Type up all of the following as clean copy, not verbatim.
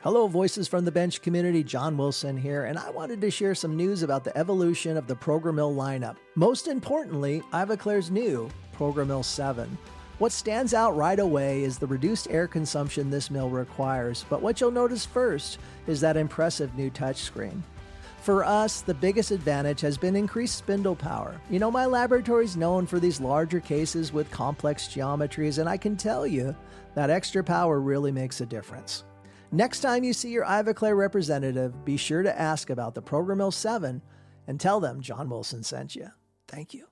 Hello, Voices from the Bench community. John Wilson here, and I wanted to share some news about the evolution of the Programill lineup. Most importantly, Ivoclar's new Programill 7. What stands out right away is the reduced air consumption this mill requires, but what you'll notice first is that impressive new touchscreen. For us, the biggest advantage has been increased spindle power. You know, my laboratory's known for these larger cases with complex geometries, and I can tell you that extra power really makes a difference. Next time you see your Ivoclar representative, be sure to ask about the Programill 7 and tell them John Wilson sent you. Thank you.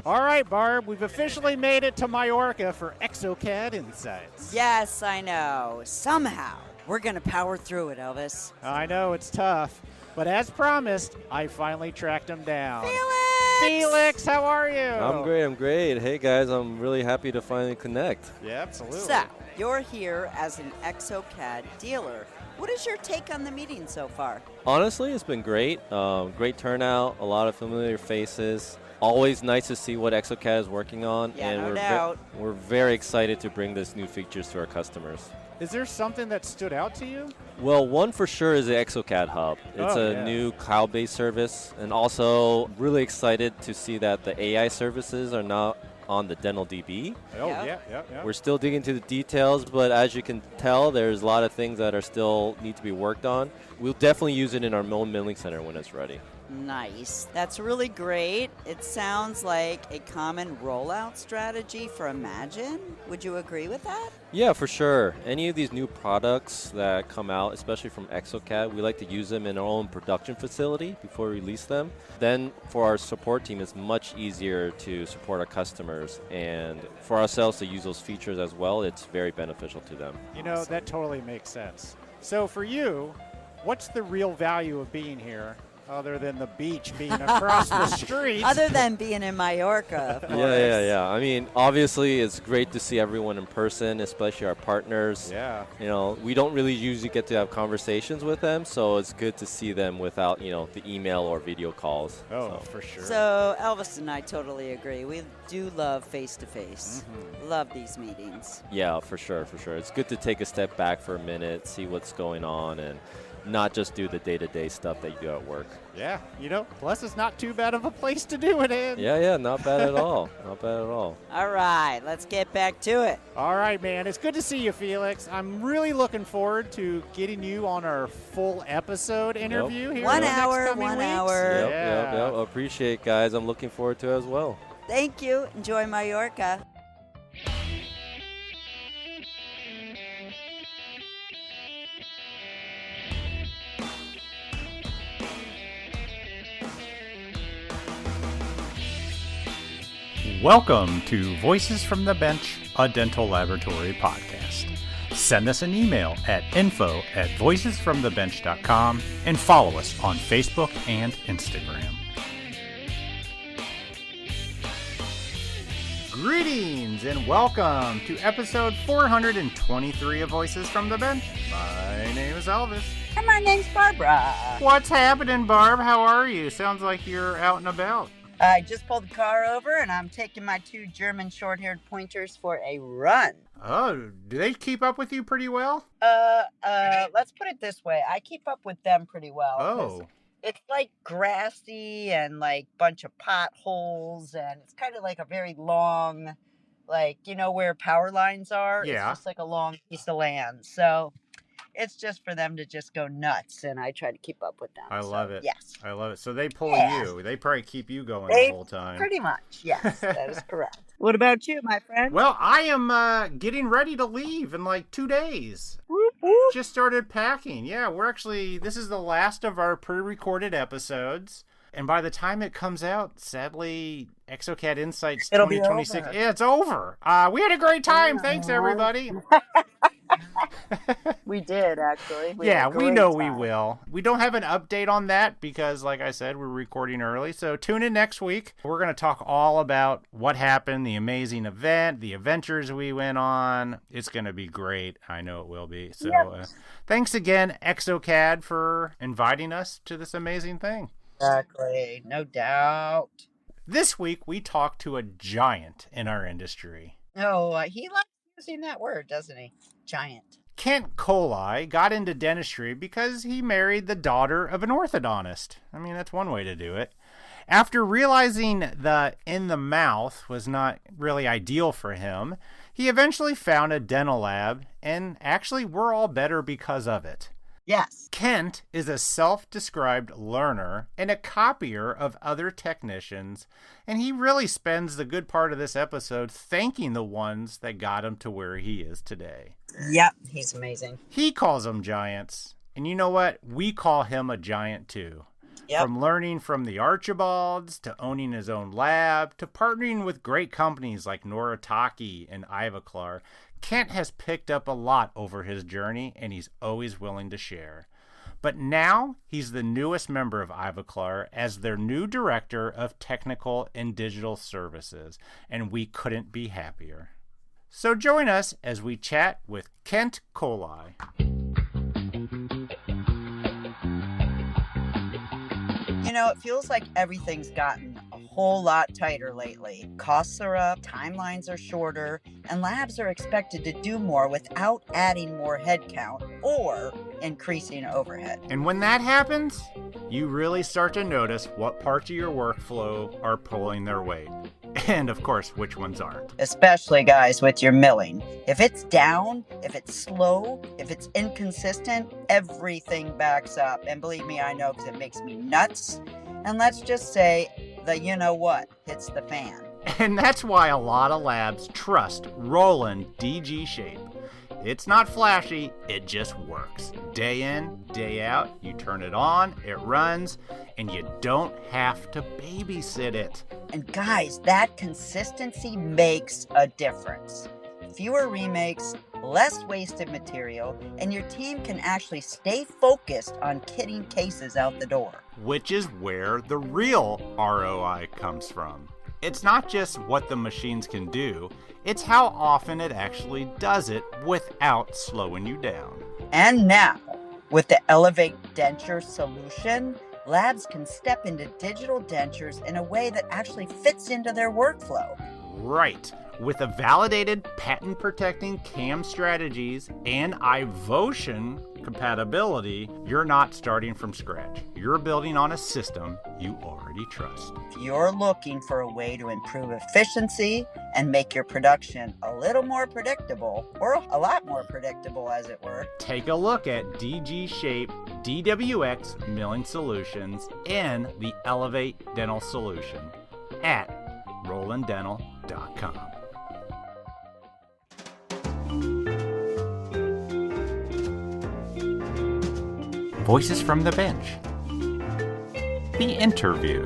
All right, Barb, we've officially made it to Mallorca for exocad Insights. Yes, I know. Somehow, we're going to power through it, Elvis. I know, it's tough. But as promised, I finally tracked him down. Felix, how are you? I'm great. Hey, guys, I'm really happy to finally connect. Yeah, absolutely. So, you're here as an exocad dealer. What is your take on the meeting so far? Honestly, it's been great. Great turnout, a lot of familiar faces. Always nice to see what exocad is working on. Yeah, and no doubt. We're very excited to bring this new features to our customers. Is there something that stood out to you? Well, one for sure is the exocad hub. It's a new cloud-based service, and also really excited to see that the AI services are now on the DentalDB. Oh, yeah. We're still digging into the details, but as you can tell, there's a lot of things that are still need to be worked on. We'll definitely use it in our milling center when it's ready. Nice. That's really great. It sounds like a common rollout strategy for Imagine. Would you agree with that? Yeah, for sure. Any of these new products that come out, especially from exocad, we like to use them in our own production facility before we release them. Then for our support team, it's much easier to support our customers. And for ourselves to use those features as well, it's very beneficial to them. You know, that totally makes sense. So for you, what's the real value of being here? Other than the beach being across the street. Other than being in Mallorca, of course. Yeah. I mean, obviously, it's great to see everyone in person, especially our partners. Yeah. You know, we don't really usually get to have conversations with them, so it's good to see them without, the email or video calls. Oh, for sure. So Elvis and I totally agree. We do love face-to-face. Love these meetings. Yeah, for sure. It's good to take a step back for a minute, see what's going on, and not just do the day-to-day stuff that you do at work. Yeah, plus it's not too bad of a place to do it in. Yeah, not bad at all. Not bad at all. All right, let's get back to it. All right, man. It's good to see you, Felix. I'm really looking forward to getting you on our full episode interview here. 1 in the hour, next coming 1 weeks. hour. Yep. Appreciate it, guys. I'm looking forward to it as well. Thank you. Enjoy Mallorca. Welcome to Voices from the Bench, a dental laboratory podcast. Send us an email at info@voicesfromthebench.com and follow us on Facebook and Instagram. Greetings and welcome to episode 423 of Voices from the Bench. My name is Elvis. And my name's Barbara. What's happening, Barb? How are you? Sounds like you're out and about. I just pulled the car over and I'm taking my 2 German short-haired pointers for a run. Oh, do they keep up with you pretty well? Let's put it this way. I keep up with them pretty well. Oh. It's like grassy and like bunch of potholes, and it's kind of like a very long, like, where power lines are? Yeah. It's just like a long piece of land. So it's just for them to just go nuts, and I try to keep up with them. I love it. Yes. I love it. So they pull you. They probably keep you going the whole time. Pretty much, yes. That is correct. What about you, my friend? Well, I am getting ready to leave in like 2 days. Whoop, whoop. Just started packing. Yeah, this is the last of our pre-recorded episodes. And by the time it comes out, sadly, exocad Insights It'll be 2026, over. yeah, it's over. We had a great time. Thanks, everybody. We did, actually. We know we will. We don't have an update on that because, like I said, we're recording early. So tune in next week. We're going to talk all about what happened, the amazing event, the adventures we went on. It's going to be great. I know it will be. So thanks again, exocad, for inviting us to this amazing thing. Exactly. No doubt. This week, we talked to a giant in our industry. Oh, he likes Using that word, doesn't he? Giant. Kent Kohli got into dentistry because he married the daughter of an orthodontist. I mean, that's one way to do it. After realizing the in the mouth was not really ideal for him, he eventually found a dental lab, and actually we're all better because of it. Yes. Kent is a self-described learner and a copier of other technicians, and he really spends the good part of this episode thanking the ones that got him to where he is today. Yep, he's amazing. He calls them giants, and you know what? We call him a giant too. Yep. From learning from the Archibalds, to owning his own lab, to partnering with great companies like Noritake and Ivoclar, Kent has picked up a lot over his journey, and he's always willing to share. But now he's the newest member of Ivoclar as their new director of technical and digital services, and we couldn't be happier. So join us as we chat with Kent Kohli. You know, it feels like everything's gotten a whole lot tighter lately. Costs are up, timelines are shorter, and labs are expected to do more without adding more headcount or increasing overhead. And when that happens, you really start to notice what parts of your workflow are pulling their weight. And of course, which ones aren't. Especially, guys, with your milling. If it's down, if it's slow, if it's inconsistent, everything backs up. And believe me, I know, because it makes me nuts. And let's just say the you-know-what hits the fan. And that's why a lot of labs trust Roland DG Shape. It's not flashy, it just works. Day in, day out, you turn it on, it runs, and you don't have to babysit it. And guys, that consistency makes a difference. Fewer remakes, less wasted material, and your team can actually stay focused on kitting cases out the door. Which is where the real ROI comes from. It's not just what the machines can do, it's how often it actually does it without slowing you down. And now, with the Elevate Denture solution, labs can step into digital dentures in a way that actually fits into their workflow. Right. With a validated patent-protecting CAM strategies and iVotion compatibility, you're not starting from scratch. You're building on a system you already trust. If you're looking for a way to improve efficiency and make your production a little more predictable, or a lot more predictable as it were, take a look at DG Shape DWX Milling Solutions and the Elevate Dental Solution at RolandDental.com. Voices from the Bench. The interview.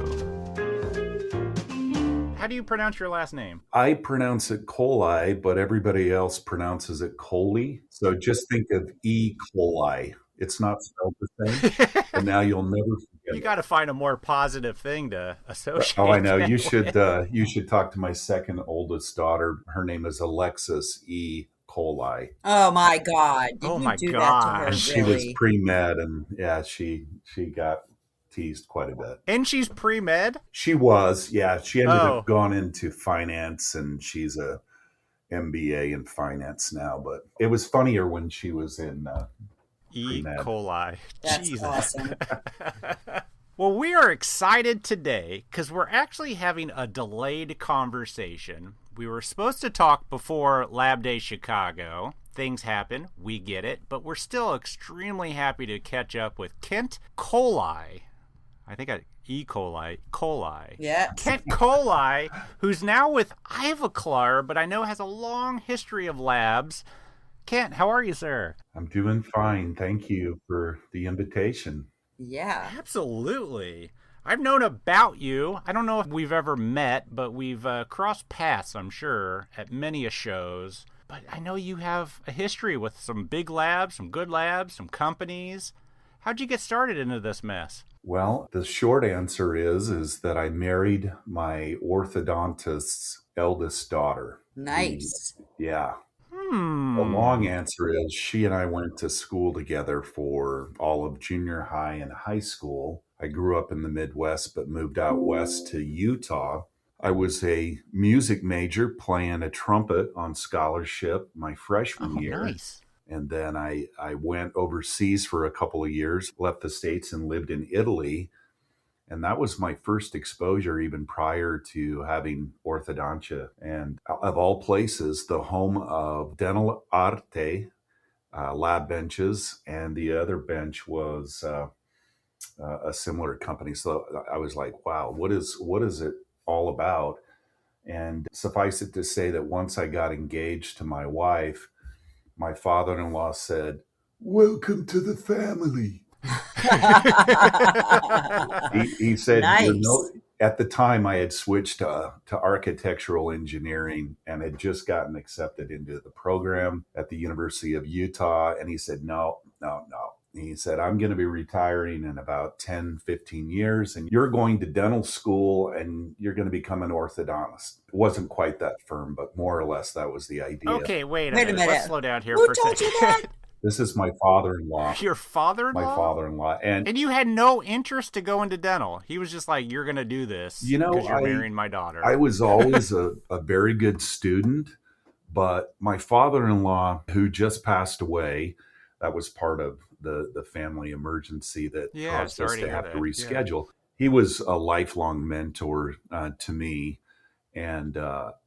How do you pronounce your last name? I pronounce it Kohli, but everybody else pronounces it Kohli. So just think of E. coli. It's not spelled the same, and now you'll never forget. You got to find a more positive thing to associate. Oh, I know. that You with. should talk to my second oldest daughter. Her name is Alexis E. coli. oh my God! Did Oh you my do gosh. that to She her? was Really? pre-med, and yeah, she got teased quite a bit. And she's pre-med? She was, yeah. She ended Oh. up going into finance, and she's a MBA in finance now. But it was funnier when she was in E. pre-med. coli. That's Jesus. awesome. Well, we are excited today because we're actually having a delayed conversation. We were supposed to talk before Lab Day Chicago. Things happen, we get it, but we're still extremely happy to catch up with Kent Kohli. I think E. coli. Yeah. Kent Kohli, who's now with Ivoclar, but I know has a long history of labs. Kent, how are you, sir? I'm doing fine. Thank you for the invitation. Yeah. Absolutely. I've known about you. I don't know if we've ever met, but we've crossed paths, I'm sure, at many a shows. But I know you have a history with some big labs, some good labs, some companies. How'd you get started into this mess? Well, the short answer is that I married my orthodontist's eldest daughter. Nice. Yeah. The long answer is she and I went to school together for all of junior high and high school. I grew up in the Midwest, but moved out west to Utah I was a music major playing a trumpet on scholarship my freshman year. Nice. And then I went overseas for a couple of years, left the States and lived in Italy. And that was my first exposure, even prior to having orthodontia. And of all places, the home of Dental Arte lab benches, and the other bench was a similar company. So I was like, wow, what is it all about? And suffice it to say that once I got engaged to my wife, my father-in-law said, "Welcome to the family." He said, Nice. at the time I had switched to architectural engineering and had just gotten accepted into the program at the University of Utah. And he said, no. He said, I'm going to be retiring in about 10, 15 years, and you're going to dental school and you're going to become an orthodontist. It wasn't quite that firm, but more or less that was the idea. Okay, wait a minute. Let's slow down here Who for a told second. you that? This is my father-in-law. Your father-in-law? My father-in-law. And you had no interest to go into dental. He was just like, you're going to do this because you're marrying my daughter. I was always a very good student, but my father-in-law, who just passed away, that was part of the family emergency that caused us to have to reschedule. Yeah. He was a lifelong mentor to me. And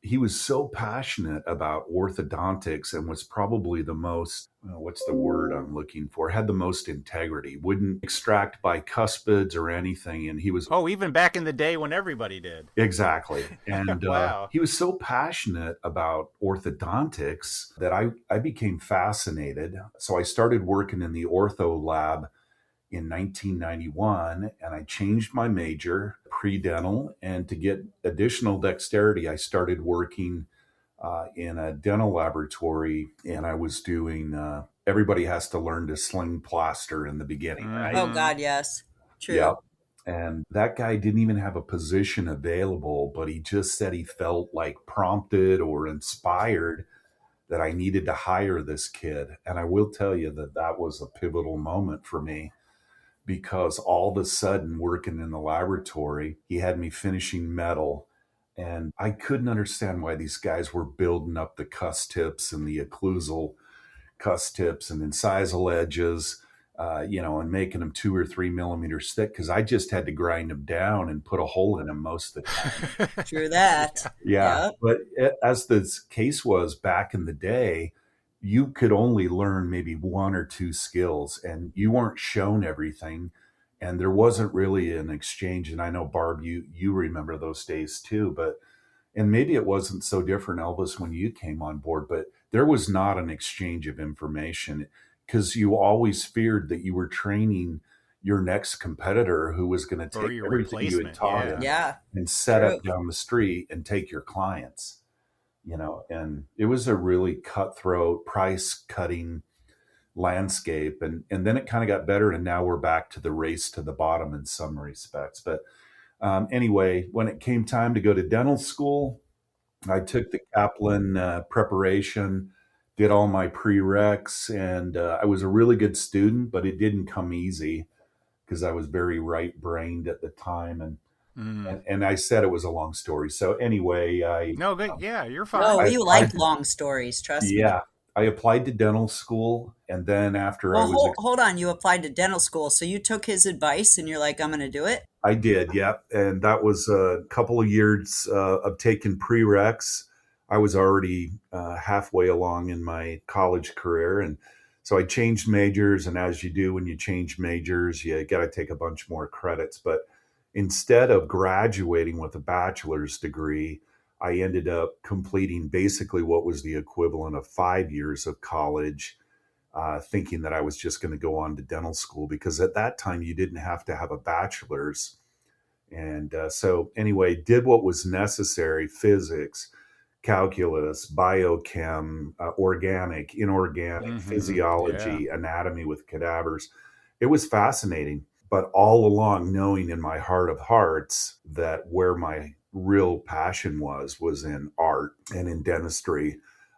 he was so passionate about orthodontics and was probably the most, what's the word I'm looking for, had the most integrity, wouldn't extract bicuspids or anything. And he was... Oh, even back in the day when everybody did. Exactly. And wow. He was so passionate about orthodontics that I became fascinated. So I started working in the ortho lab in 1991, and I changed my major, pre-dental, and to get additional dexterity, I started working in a dental laboratory, and I was doing, everybody has to learn to sling plaster in the beginning, right? Oh, God, yes. True. Yep. And that guy didn't even have a position available, but he just said he felt like prompted or inspired that I needed to hire this kid. And I will tell you that was a pivotal moment for me, because all of a sudden, working in the laboratory, he had me finishing metal, and I couldn't understand why these guys were building up the cuss tips and the occlusal cuss tips and incisal edges, and making them 2 or 3 millimeters thick, because I just had to grind them down and put a hole in them most of the time. True that. Yeah. Yep. But as the case was back in the day, you could only learn maybe 1 or 2 skills, and you weren't shown everything, and there wasn't really an exchange. And I know, Barb, you remember those days too, and maybe it wasn't so different, Elvis, when you came on board, but there was not an exchange of information, because you always feared that you were training your next competitor who was going to take everything you had taught him and set up down the street and take your clients. And it was a really cutthroat, price-cutting landscape. And then it kind of got better, and now we're back to the race to the bottom in some respects. But anyway, when it came time to go to dental school, I took the Kaplan preparation, did all my prereqs, and I was a really good student, but it didn't come easy because I was very right-brained at the time. And I said it was a long story. So anyway, you're fine. No, you like long stories, trust me. Yeah, I applied to dental school, and then after hold on, you applied to dental school, so you took his advice, and you're like, I'm going to do it? I did, yeah. And that was a couple of years of taking prereqs. I was already halfway along in my college career, and so I changed majors, and as you do when you change majors, you got to take a bunch more credits. But instead of graduating with a bachelor's degree, I ended up completing basically what was the equivalent of 5 years of college, thinking that I was just going to go on to dental school, because at that time you didn't have to have a bachelor's. And so anyway, did what was necessary: physics, calculus, biochem, organic, inorganic, physiology, anatomy with cadavers. It was fascinating. But all along, knowing in my heart of hearts that where my real passion was in art and in dentistry,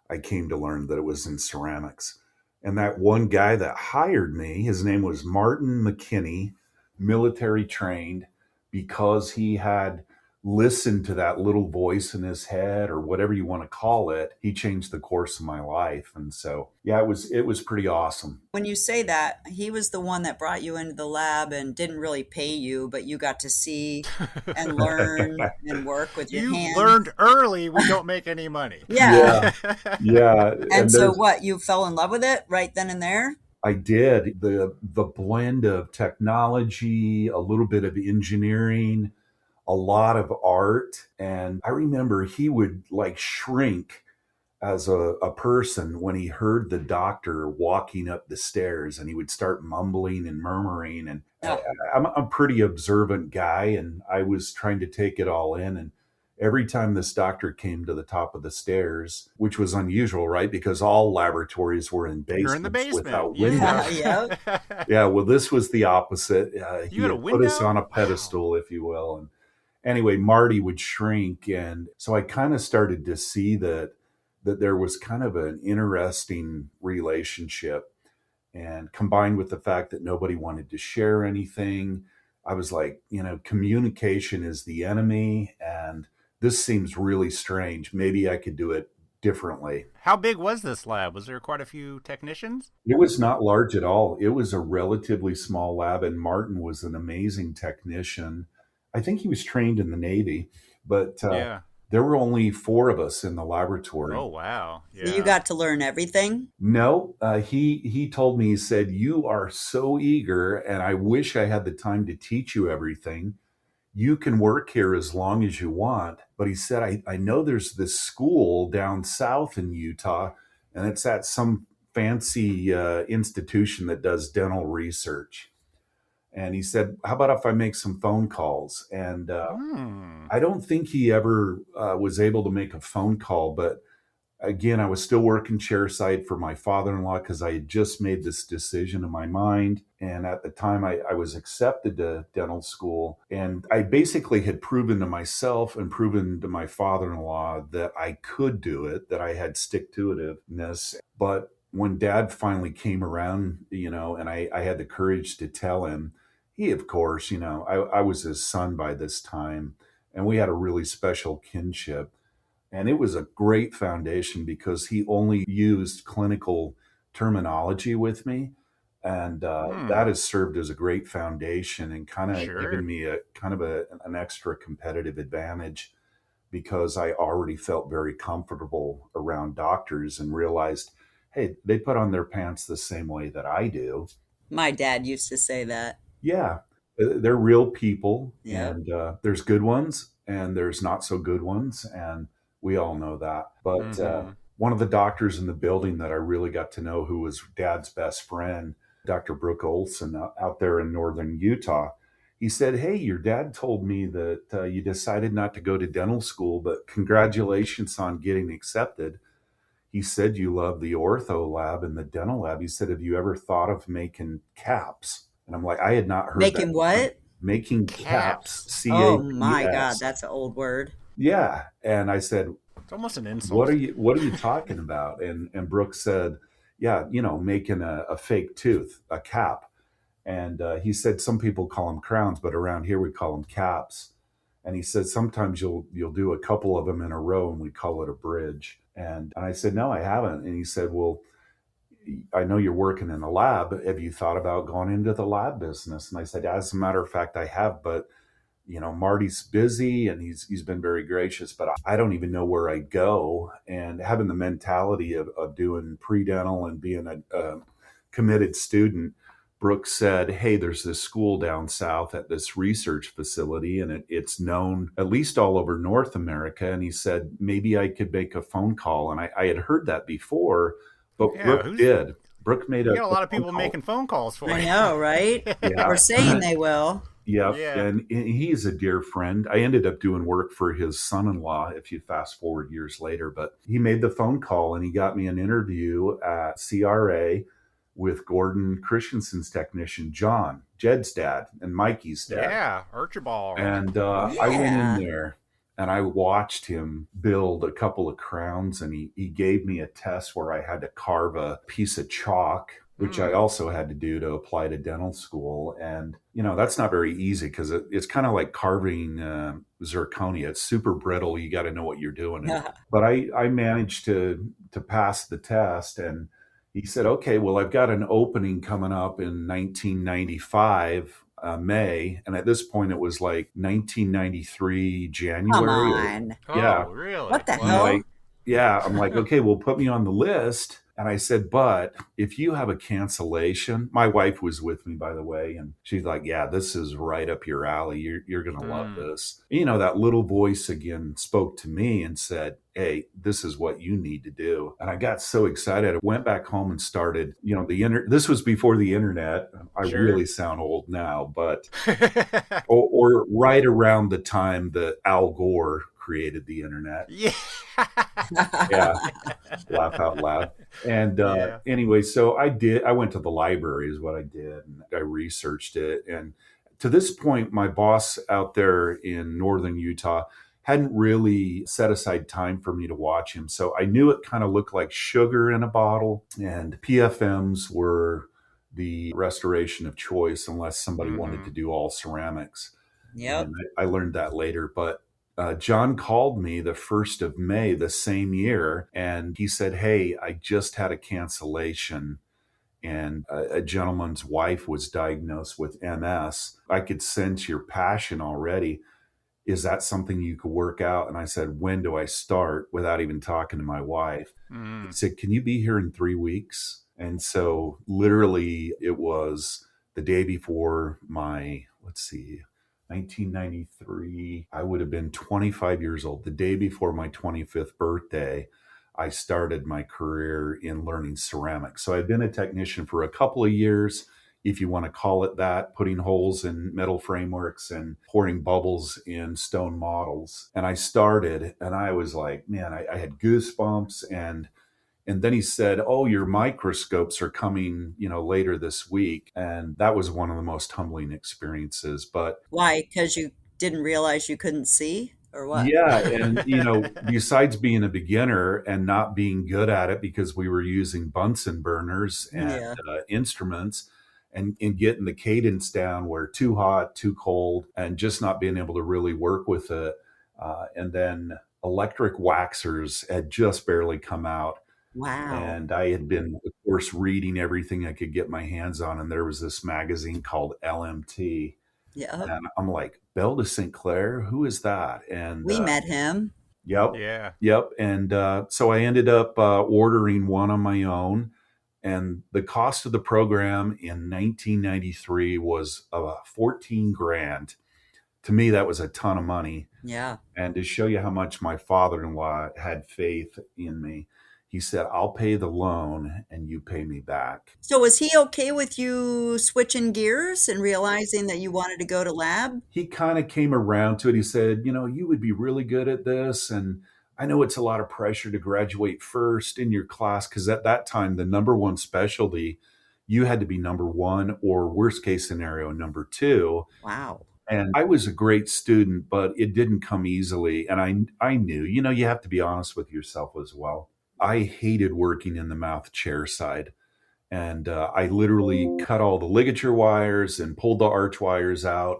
I came to learn that it was in ceramics. And that one guy that hired me, his name was Martin McKinney, military trained, because he had listened to that little voice in his head, or whatever you want to call it, he changed the course of my life. And so, yeah, it was pretty awesome. When you say that, he was the one that brought you into the lab and didn't really pay you, but you got to see and learn and work with your You hands. learned early we don't make any money. Yeah. Yeah. And so what, you fell in love with it right then and there? I did. The blend of technology, a little bit of engineering, a lot of art. And I remember he would like shrink as a person when he heard the doctor walking up the stairs, and he would start mumbling and murmuring. And I'm a pretty observant guy, and I was trying to take it all in. And every time this doctor came to the top of the stairs, which was unusual, right? Because all laboratories were in basements. You're in the basement without yeah. windows. Yeah, well, this was the opposite. He had a put us window? on a pedestal, if you will. And anyway, Marty would shrink. And so I kind of started to see that there was kind of an interesting relationship. And combined with the fact that nobody wanted to share anything, I was like, communication is the enemy. And this seems really strange. Maybe I could do it differently. How big was this lab? Was there quite a few technicians? It was not large at all. It was a relatively small lab, and Martin was an amazing technician. I think he was trained in the Navy, but there were only 4 of us in the laboratory. Oh, wow. Yeah. So you got to learn everything? No, he told me, he said, "You are so eager, and I wish I had the time to teach you everything. You can work here as long as you want." But he said, I know there's this school down south in Utah, and it's at some fancy institution that does dental research. And he said, "How about if I make some phone calls?" And I don't think he ever was able to make a phone call. But again, I was still working chairside for my father-in-law because I had just made this decision in my mind. And at the time, I was accepted to dental school. And I basically had proven to myself and proven to my father-in-law that I could do it, that I had stick-to-itiveness. But when Dad finally came around, and I had the courage to tell him, he, of course, I was his son by this time, and we had a really special kinship. And it was a great foundation because he only used clinical terminology with me. And that has served as a great foundation and kind of given me an extra competitive advantage, because I already felt very comfortable around doctors and realized, hey, they put on their pants the same way that I do. My dad used to say that. Yeah, they're real people. Yeah. And there's good ones and there's not so good ones. And we all know that. But one of the doctors in the building that I really got to know, who was Dad's best friend, Dr. Brooke Olson, out there in northern Utah, he said, "Hey, your dad told me that you decided not to go to dental school, but congratulations on getting accepted. He said you love the ortho lab and the dental lab. He said, have you ever thought of making caps?" And I'm like, I had not heard Making that. What? Making caps. C-A-P-S. Oh my God, that's an old word. Yeah. And I said, it's almost an insult. What are you talking about? And Brooke said, yeah, making a fake tooth, a cap. And he said, some people call them crowns, but around here we call them caps. And he said, sometimes you'll do a couple of them in a row and we call it a bridge. And I said, no, I haven't. And he said, well, I know you're working in a lab. Have you thought about going into the lab business? And I said, as a matter of fact, I have, but Marty's busy and he's been very gracious, but I don't even know where I go. And having the mentality of doing pre-dental and being a committed student, Brooks said, hey, there's this school down south at this research facility, and it's known at least all over North America. And he said, maybe I could make a phone call. And I had heard that before, but yeah, Brooke did. Brooke made a lot of people making phone calls for you. I know, right? Yeah. Or saying they will. Yeah, and he's a dear friend. I ended up doing work for his son-in-law, if you fast forward years later. But he made the phone call and he got me an interview at CRA with Gordon Christensen's technician, John, Jed's dad, and Mikey's dad. Yeah, Archibald. And I went in there and I watched him build a couple of crowns, and he gave me a test where I had to carve a piece of chalk which I also had to do to apply to dental school. And, that's not very easy because it's kind of like carving zirconia. It's super brittle. You got to know what you're doing. But I managed to pass the test. And he said, okay, well, I've got an opening coming up in 1995. May, and at this point it was like 1993 January. Come on. Yeah. Oh, really? What the I'm hell? like, I'm like, okay, well, put me on the list. And I said, but if you have a cancellation, my wife was with me, by the way, and she's like, yeah, this is right up your alley. You're going to love this. That little voice again spoke to me and said, hey, this is what you need to do. And I got so excited. I went back home and started, this was before the internet. I really sound old now, but, or right around the time that Al Gore created the internet. Yeah. Yeah. Laugh out loud. And anyway, so I went to the library is what I did. And I researched it. And to this point, my boss out there in northern Utah hadn't really set aside time for me to watch him. So I knew it kind of looked like sugar in a bottle, and PFMs were the restoration of choice unless somebody wanted to do all ceramics. Yep. And I learned that later. But John called me the 1st of May the same year, and he said, hey, I just had a cancellation, and a gentleman's wife was diagnosed with MS. I could sense your passion already. Is that something you could work out? And I said, when do I start, without even talking to my wife? He said, can you be here in 3 weeks? And so literally it was the day before my, 1993, I would have been 25 years old. The day before my 25th birthday, I started my career in learning ceramics. So I'd been a technician for a couple of years, if you want to call it that, putting holes in metal frameworks and pouring bubbles in stone models. And I started, and I was like, man, I had goosebumps. And then he said, oh, your microscopes are coming, later this week. And that was one of the most humbling experiences. But why? Because you didn't realize you couldn't see, or what? Yeah. And, besides being a beginner and not being good at it because we were using Bunsen burners and instruments, and getting the cadence down where too hot, too cold, and just not being able to really work with it. And then electric waxers had just barely come out. Wow. And I had been, of course, reading everything I could get my hands on. And there was this magazine called LMT. Yeah. And I'm like, Belle de St. Clair, who is that? And we met him. Yep. Yeah. Yep. And so I ended up ordering one on my own. And the cost of the program in 1993 was 14 grand. To me, that was a ton of money. Yeah. And to show you how much my father-in-law had faith in me, he said, I'll pay the loan and you pay me back. So was he okay with you switching gears and realizing that you wanted to go to lab? He kind of came around to it. He said, you would be really good at this. And I know it's a lot of pressure to graduate first in your class, because at that time, the number one specialty, you had to be number one, or worst case scenario, number two. Wow. And I was a great student, but it didn't come easily. And I knew, you have to be honest with yourself as well. I hated working in the mouth chair side. And I literally cut all the ligature wires and pulled the arch wires out.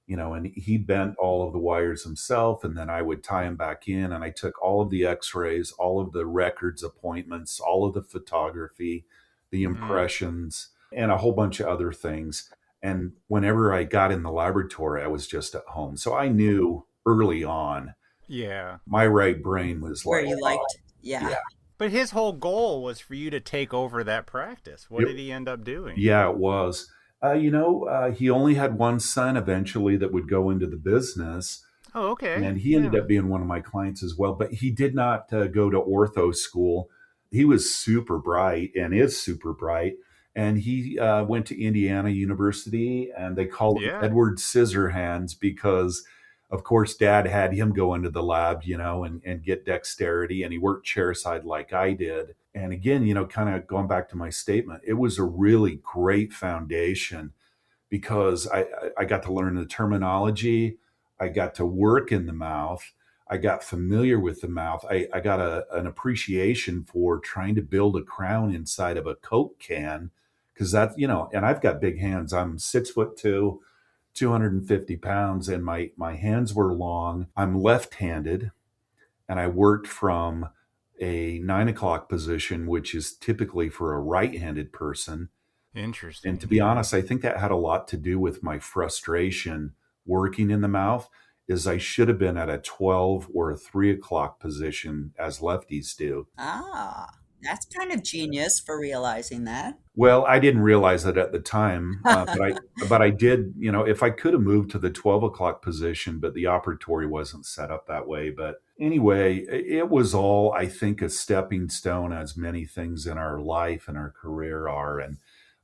And he bent all of the wires himself, and then I would tie them back in. And I took all of the x-rays, all of the records appointments, all of the photography, the impressions, and a whole bunch of other things. And whenever I got in the laboratory, I was just at home. So I knew early on, my right brain was where like, you liked. Yeah. But his whole goal was for you to take over that practice. What did he end up doing? Yeah, it was. He only had one son eventually that would go into the business. Oh, okay. And he ended up being one of my clients as well. But he did not go to ortho school. He was super bright and is super bright. And he went to Indiana University, and they called him Edward Scissorhands because, of course, Dad had him go into the lab, and get dexterity. And he worked chairside like I did. And again, kind of going back to my statement, it was a really great foundation because I got to learn the terminology. I got to work in the mouth. I got familiar with the mouth. I got an appreciation for trying to build a crown inside of a Coke can because that, and I've got big hands. I'm 6'2", 250 pounds, and my hands were long. I'm left-handed, and I worked from a 9 o'clock position, which is typically for a right-handed person. Interesting. And to be honest, I think that had a lot to do with my frustration working in the mouth, is I should have been at a 12 or a 3 o'clock position as lefties do. Ah, that's kind of genius for realizing that. Well, I didn't realize it at the time, but I did. If I could have moved to the 12 o'clock position, but the operatory wasn't set up that way. But anyway, it was all, I think, a stepping stone, as many things in our life and our career are. And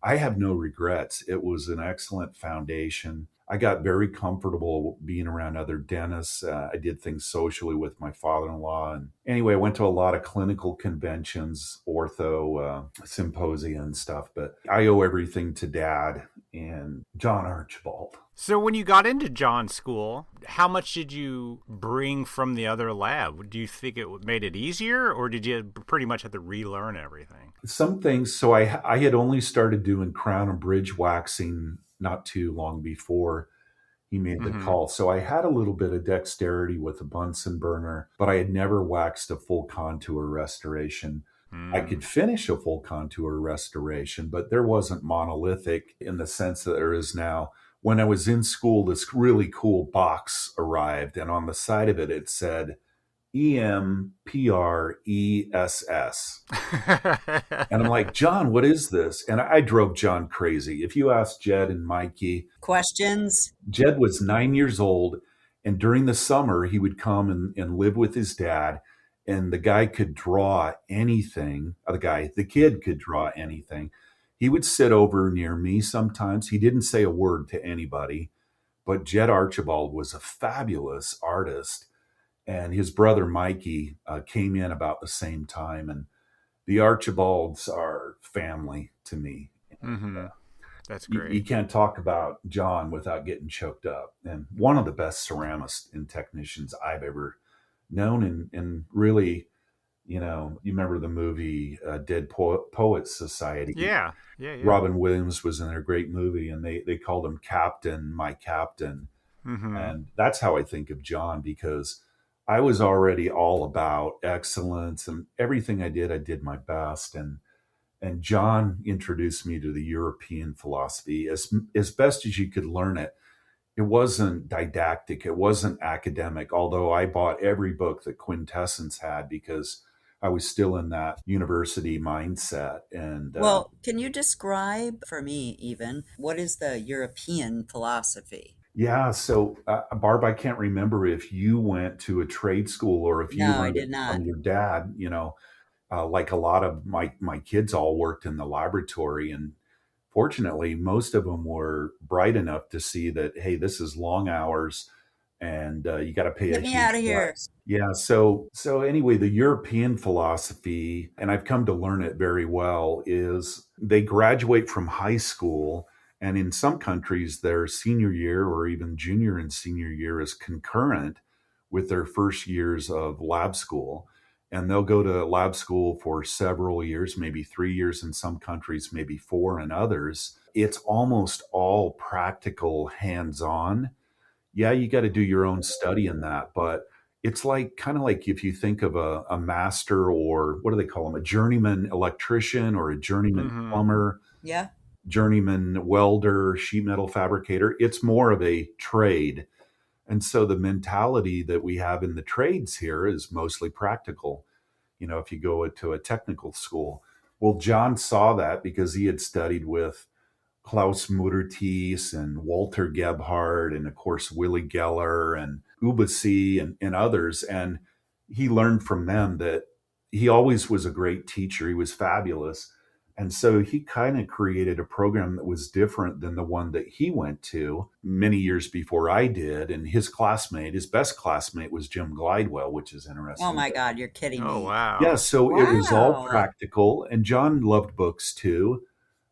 I have no regrets. It was an excellent foundation. I got very comfortable being around other dentists. I did things socially with my father-in-law. And anyway, I went to a lot of clinical conventions, ortho symposia and stuff. But I owe everything to Dad and John Archibald. So when you got into John's school, how much did you bring from the other lab? Do you think it made it easier, or did you pretty much have to relearn everything? Some things. So I had only started doing crown and bridge waxing not too long before he made the call. So I had a little bit of dexterity with a Bunsen burner, but I had never waxed a full contour restoration. I could finish a full contour restoration, but there wasn't monolithic in the sense that there is now. When I was in school, this really cool box arrived, and on the side of it, it said EMPRESS. And I'm like, John, what is this? And I drove John crazy. If you ask Jed and Mikey, Questions? Jed was 9 years old, and during the summer, he would come and live with his dad, and the guy could draw anything. The kid could draw anything. He would sit over near me sometimes. He didn't say a word to anybody, but Jed Archibald was a fabulous artist. And his brother Mikey came in about the same time. And the Archibalds are family to me. That's great. You can't talk about John without getting choked up. And one of the best ceramists and technicians I've ever known. And really, you remember the movie Dead Poets Society? Yeah. Robin Williams was in their great movie, and they called him Captain, my Captain. And that's how I think of John, because I was already all about excellence, and everything I did my best. And John introduced me to the European philosophy as best as you could learn it. It wasn't didactic. It wasn't academic, although I bought every book that Quintessence had because I was still in that university mindset. And Well, can you describe for me even what is the European philosophy? yeah, so Barb, I can't remember if you went to a trade school or if you No, I learned did it not. from your dad. Like a lot of my kids all worked in the laboratory, and fortunately, most of them were bright enough to see that, hey, this is long hours, and you got to pay Get a me huge out of here. price. Yeah. So anyway, the European philosophy, and I've come to learn it very well, is they graduate from high school, and in some countries, their senior year or even junior and senior year is concurrent with their first years of lab school. And they'll go to lab school for several years, maybe 3 years in some countries, maybe 4 in others. It's almost all practical, hands-on. Yeah, you got to do your own study in that, but it's kind of like if you think of a master, or what do they call them? A journeyman electrician or a journeyman plumber, Yeah. journeyman welder, sheet metal fabricator. It's more of a trade. And so the mentality that we have in the trades here is mostly practical. If you go to a technical school. Well, John saw that because he had studied with Klaus Muttertius and Walter Gebhardt, and of course, Willy Geller and Ubasi and others. And he learned from them that he always was a great teacher. He was fabulous. And so he kind of created a program that was different than the one that he went to many years before I did. And his best classmate was Jim Glidewell, which is interesting. Oh my God, you're kidding me. Oh, wow. Yeah, so it was all Wow. practical. And John loved books too.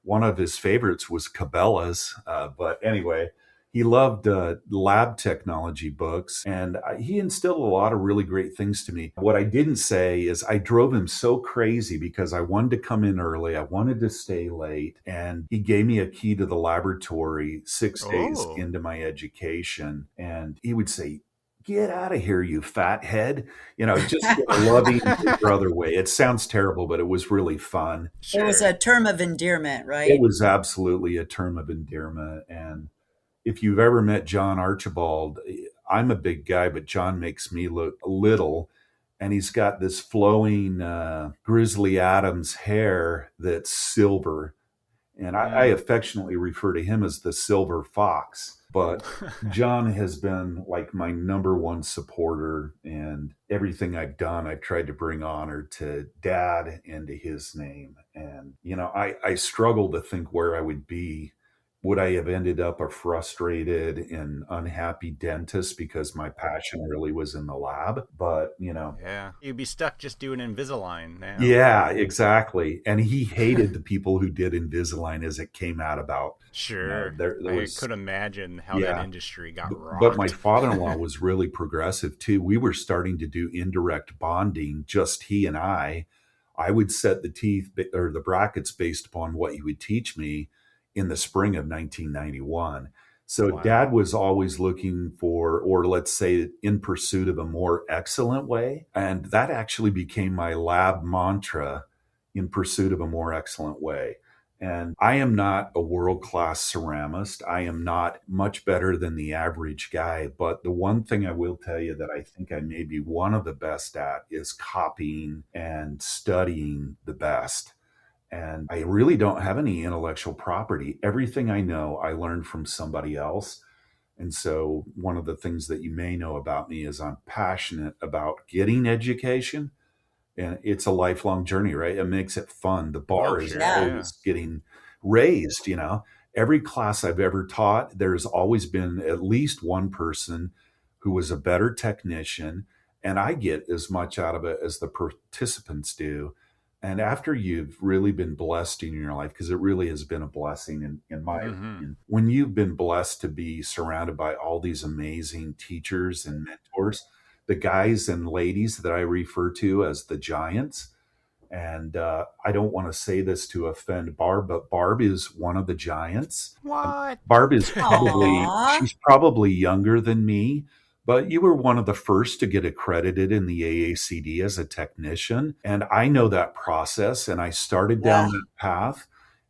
One of his favorites was Cabela's. But anyway, He loved lab technology books, and he instilled a lot of really great things to me. What I didn't say is I drove him so crazy because I wanted to come in early. I wanted to stay late. And he gave me a key to the laboratory 6 days into my education. And he would say, "Get out of here, you fathead." Just in a loving brother way. It sounds terrible, but it was really fun. It was a term of endearment, right? It was absolutely a term of endearment. And if you've ever met John Archibald, I'm a big guy, but John makes me look little. And he's got this flowing Grizzly Adams hair that's silver. And I affectionately refer to him as the silver fox. But John has been like my number one supporter, and everything I've done, I've tried to bring honor to Dad and to his name. And, I struggle to think where I would be. Would I have ended up a frustrated and unhappy dentist because my passion really was in the lab? But, Yeah. You'd be stuck just doing Invisalign now. Yeah, exactly. And he hated the people who did Invisalign as it came out about. Sure. There I could imagine how that industry got rocked. But my father-in-law was really progressive too. We were starting to do indirect bonding, just he and I. I would set the teeth or the brackets based upon what he would teach me in the spring of 1991. So Wow. Dad was always looking for, or let's say in pursuit of a more excellent way. And that actually became my lab mantra, in pursuit of a more excellent way. And I am not a world-class ceramist. I am not much better than the average guy. But the one thing I will tell you that I think I may be one of the best at is copying and studying the best. And I really don't have any intellectual property. Everything I know, I learned from somebody else. And so one of the things that you may know about me is I'm passionate about getting education. And it's a lifelong journey, right? It makes it fun. The bar is always getting raised, Every class I've ever taught, there's always been at least one person who was a better technician. And I get as much out of it as the participants do. And after you've really been blessed in your life, because it really has been a blessing in my opinion, when you've been blessed to be surrounded by all these amazing teachers and mentors, the guys and ladies that I refer to as the giants, and I don't want to say this to offend Barb, but Barb is one of the giants. What? Barb is she's probably younger than me. But you were one of the first to get accredited in the AACD as a technician. And I know that process. And I started down that path.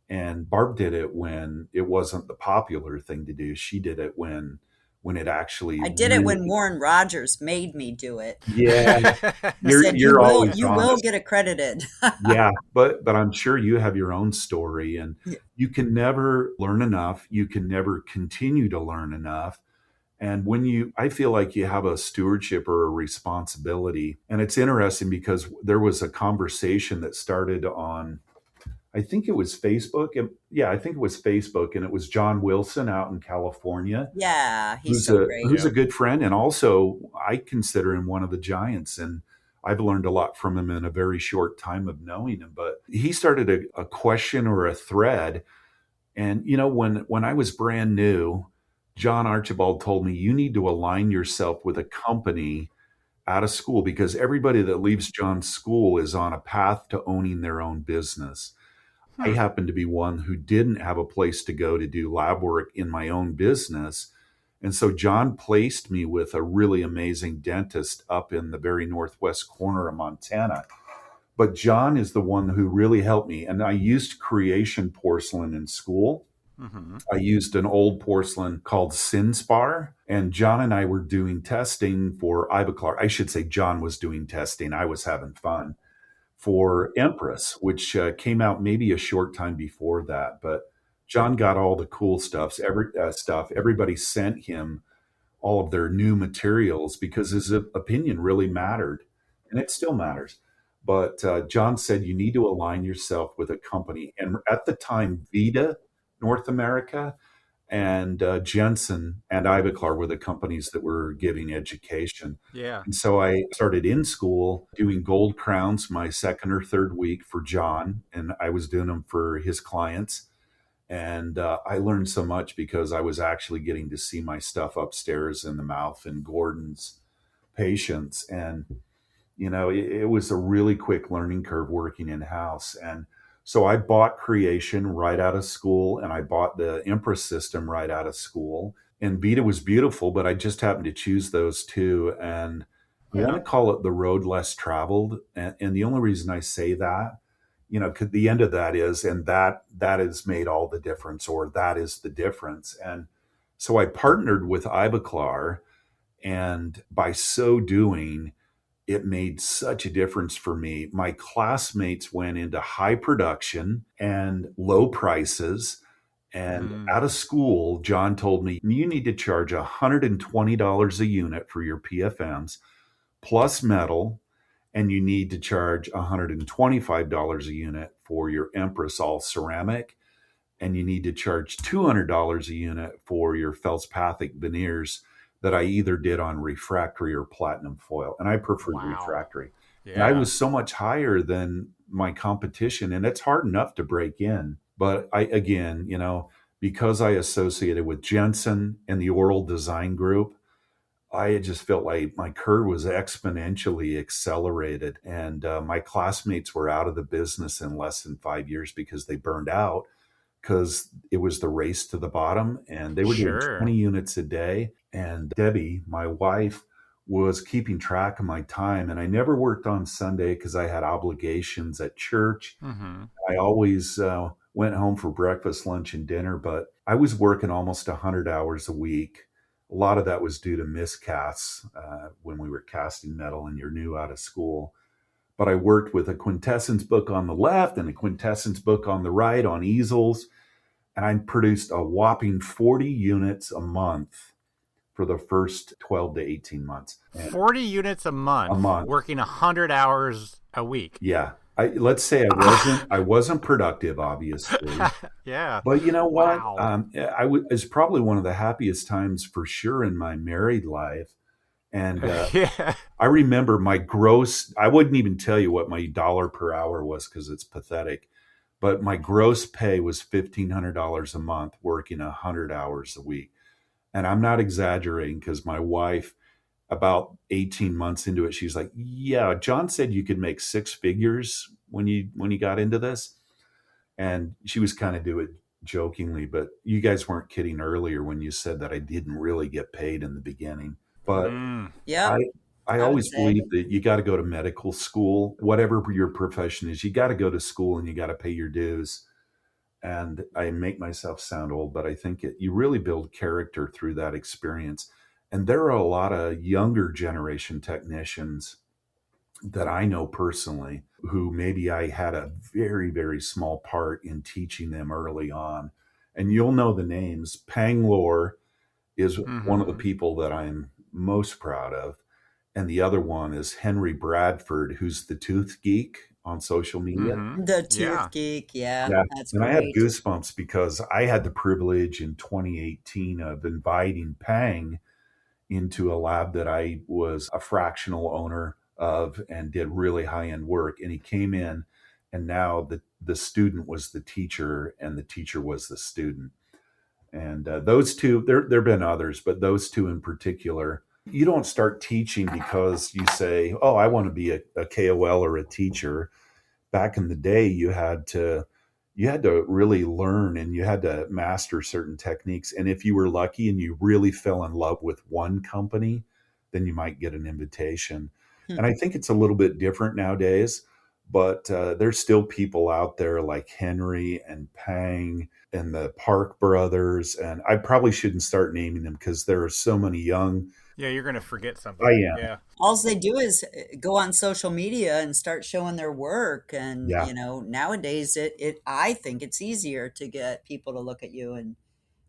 And Barb did it when it wasn't the popular thing to do. She did it when it actually. I did it when Warren Rogers made me do it. Yeah. You will get accredited. Yeah. But I'm sure you have your own story. And you can never learn enough. You can never continue to learn enough. And I feel like you have a stewardship or a responsibility. And it's interesting because there was a conversation that started on, I think it was Facebook. I think it was Facebook. And it was John Wilson out in California. Yeah, he's so great. Who's a good friend. And also, I consider him one of the giants. And I've learned a lot from him in a very short time of knowing him. But he started a question or a thread. And, when I was brand new, John Archibald told me, you need to align yourself with a company out of school because everybody that leaves John's school is on a path to owning their own business. I happen to be one who didn't have a place to go to do lab work in my own business. And so John placed me with a really amazing dentist up in the very northwest corner of Montana. But John is the one who really helped me. And I used creation porcelain in school. I used an old porcelain called Sinspar, and John and I were doing testing for Ivoclar. I should say John was doing testing. I was having fun for Empress, which came out maybe a short time before that. But John got all the cool stuff. Everybody sent him all of their new materials because his opinion really mattered, and it still matters. But John said, you need to align yourself with a company. And at the time, Vita North America and Jensen and Ivoclar were the companies that were giving education. Yeah. And so I started in school doing gold crowns my second or third week for John, and I was doing them for his clients. And I learned so much because I was actually getting to see my stuff upstairs in the mouth and Gordon's patients. And, it was a really quick learning curve working in house. And so I bought Creation right out of school, and I bought the Empress system right out of school. And Beta was beautiful, but I just happened to choose those two. And I want to call it the road less traveled. And the only reason I say that, 'cause the end of that is, and that has made all the difference, or that is the difference. And so I partnered with Ivoclar, and by so doing, it made such a difference for me. My classmates went into high production and low prices. And out of school, John told me, you need to charge $120 a unit for your PFMs plus metal, and you need to charge $125 a unit for your Empress all ceramic, and you need to charge $200 a unit for your feldspathic veneers that I either did on refractory or platinum foil. And I preferred refractory. Yeah. And I was so much higher than my competition, and it's hard enough to break in. But because I associated with Jensen and the Oral Design Group, I just felt like my curve was exponentially accelerated. And my classmates were out of the business in less than 5 years because they burned out, because it was the race to the bottom, and they were doing 20 units a day. And Debbie, my wife, was keeping track of my time. And I never worked on Sunday because I had obligations at church. I always went home for breakfast, lunch, and dinner, but I was working almost 100 hours a week. A lot of that was due to miscasts when we were casting metal and you're new out of school. But I worked with a quintessence book on the left and a quintessence book on the right on easels. And I produced a whopping 40 units a month for the first 12 to 18 months. 40 units a month. Working 100 hours a week. Yeah. Let's say I wasn't productive, obviously. Yeah. But you know what? Wow. It's probably one of the happiest times for sure in my married life. And I remember my gross, I wouldn't even tell you what my dollar per hour was because it's pathetic, but my gross pay was $1,500 a month working 100 hours a week. And I'm not exaggerating, because my wife, about 18 months into it, she's like, yeah, John said you could make six figures when you got into this. And she was kind of doing it jokingly, but you guys weren't kidding earlier when you said that I didn't really get paid in the beginning. But I always believe that you got to go to medical school, whatever your profession is, you got to go to school and you got to pay your dues. And I make myself sound old, but I think you really build character through that experience. And there are a lot of younger generation technicians that I know personally who maybe I had a very, very small part in teaching them early on. And you'll know the names. Pang Lor is one of the people that I'm most proud of. And the other one is Henry Bradford, who's the tooth geek on social media. The tooth geek, that's and great. I had goosebumps because I had the privilege in 2018 of inviting Pang into a lab that I was a fractional owner of and did really high-end work. And he came in, and now the student was the teacher and the teacher was the student. And those two, there have been others, but those two in particular, you don't start teaching because you say, oh, I want to be a KOL or a teacher. Back in the day, you had to really learn and you had to master certain techniques. And if you were lucky and you really fell in love with one company, then you might get an invitation. And I think it's a little bit different nowadays, but there's still people out there like Henry and Pang and the Park brothers. And I probably shouldn't start naming them because there are so many young. Yeah, you're going to forget something. I am. Yeah. All they do is go on social media and start showing their work. And, nowadays I think it's easier to get people to look at you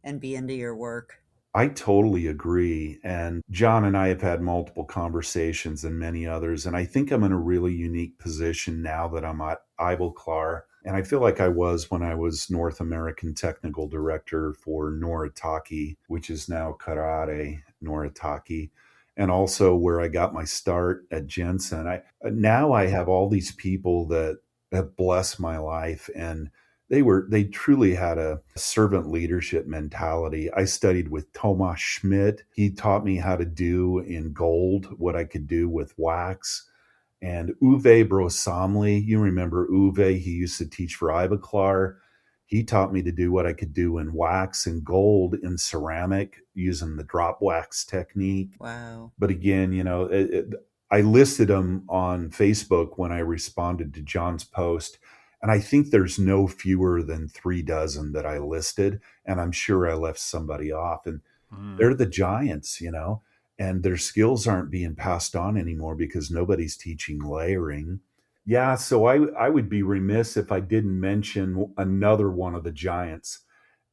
and be into your work. I totally agree. And John and I have had multiple conversations and many others. And I think I'm in a really unique position now that I'm at Ivoclar. And I feel like I was when I was North American Technical Director for Noritake, which is now Karate Noritake, and also where I got my start at Jensen. Now I have all these people that have blessed my life, and They truly had a servant leadership mentality. I studied with Thomas Schmidt. He taught me how to do in gold what I could do with wax. And Uwe Brosamli, you remember Uwe, he used to teach for Ivoclar. He taught me to do what I could do in wax and gold in ceramic using the drop wax technique. Wow. But again, I listed them on Facebook when I responded to John's post. And I think there's no fewer than 3 dozen that I listed. And I'm sure I left somebody off. And they're the giants, and their skills aren't being passed on anymore because nobody's teaching layering. Yeah, so I would be remiss if I didn't mention another one of the giants.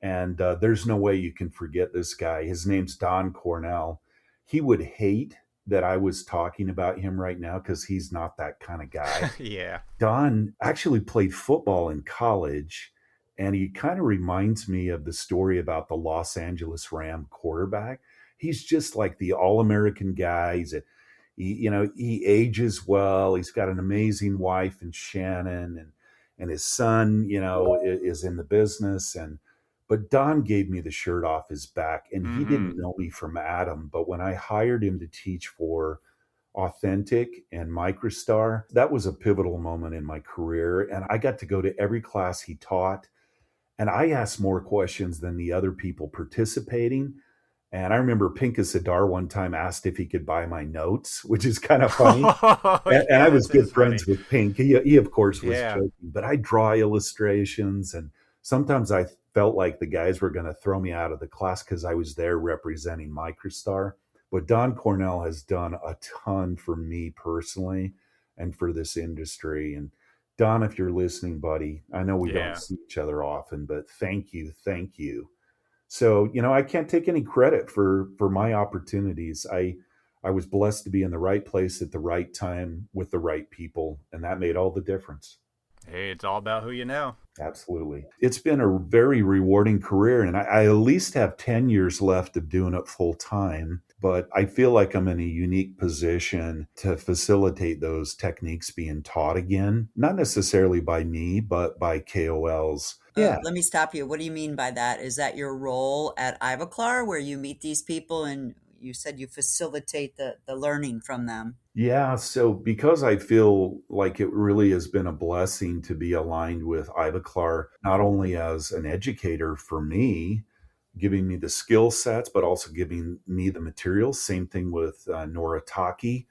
And there's no way you can forget this guy. His name's Don Cornell. He would hate that I was talking about him right now because he's not that kind of guy. Yeah. Don actually played football in college, and he kind of reminds me of the story about the Los Angeles Ram quarterback. He's just like the all-American guy. He ages well. He's got an amazing wife in Shannon, and his son, is in the business. But Don gave me the shirt off his back, and he didn't know me from Adam. But when I hired him to teach for Authentic and Microstar, that was a pivotal moment in my career. And I got to go to every class he taught. And I asked more questions than the other people participating. And I remember Pinkas Adar one time asked if he could buy my notes, which is kind of funny. And I was good friends with Pink. He of course, was joking. But I draw illustrations. And sometimes I felt like the guys were going to throw me out of the class because I was there representing Microstar. But Don Cornell has done a ton for me personally and for this industry. And Don, if you're listening, buddy, I know we don't see each other often, but thank you. So, I can't take any credit for my opportunities. I was blessed to be in the right place at the right time with the right people, and that made all the difference. Hey, it's all about who you know. Absolutely. It's been a very rewarding career, and I at least have 10 years left of doing it full time. But I feel like I'm in a unique position to facilitate those techniques being taught again, not necessarily by me, but by KOLs. Yeah. Let me stop you. What do you mean by that? Is that your role at Ivoclar where you meet these people and you said you facilitate the learning from them? Yeah. So because I feel like it really has been a blessing to be aligned with Ivoclar, not only as an educator for me, giving me the skill sets, but also giving me the materials. Same thing with Noritake.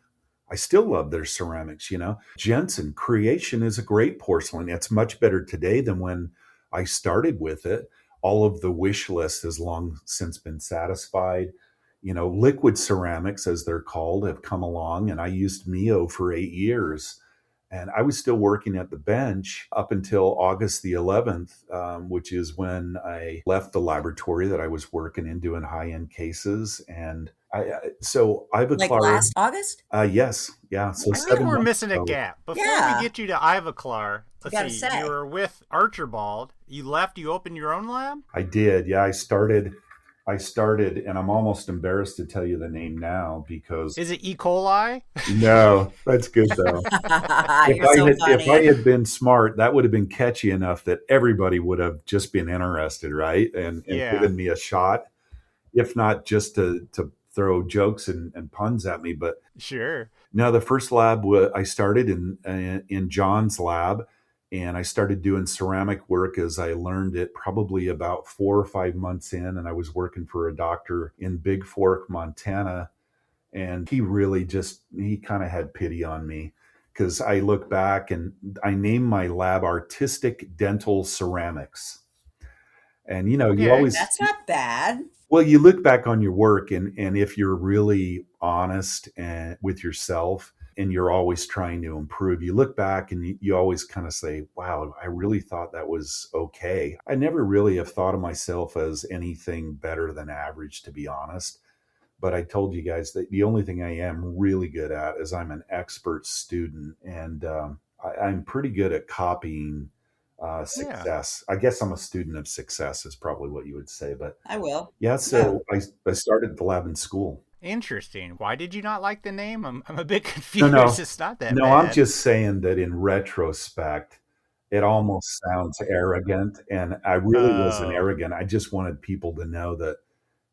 I still love their ceramics, Jensen Creation is a great porcelain. It's much better today than when I started with it. All of the wish list has long since been satisfied. Liquid ceramics, as they're called, have come along, and I used Mio for 8 years. And I was still working at the bench up until August the 11th, which is when I left the laboratory that I was working in doing high-end cases. And so Ivoclar, like last August? Yes. Yeah. So I think we're missing a gap. Before we get you to Ivoclar, let's see, you were with Archibald. You left, you opened your own lab? I did. Yeah. I started, and I'm almost embarrassed to tell you the name now because... Is it E. coli? No, that's good though. If I had been smart, that would have been catchy enough that everybody would have just been interested, right? And given me a shot, if not just to throw jokes and puns at me. But sure. No, the first lab I started in John's lab. And I started doing ceramic work as I learned it probably about 4 or 5 months in. And I was working for a doctor in Big Fork, Montana. And he kind of had pity on me because I look back and I named my lab Artistic Dental Ceramics. And, you always... That's not bad. Well, you look back on your work and if you're really honest with yourself, and you're always trying to improve, you look back and you always kind of say, wow, I really thought that was okay. I never really have thought of myself as anything better than average, to be honest. But I told you guys that the only thing I am really good at is I'm an expert student, and I'm pretty good at copying success. I guess I'm a student of success is probably what you would say. But I will. Yeah, so I started the lab in school. Interesting. Why did you not like the name? I'm a bit confused. No. It's not that bad. No, I'm just saying that in retrospect, It almost sounds arrogant, and I really wasn't Oh, arrogant. I just wanted people to know that,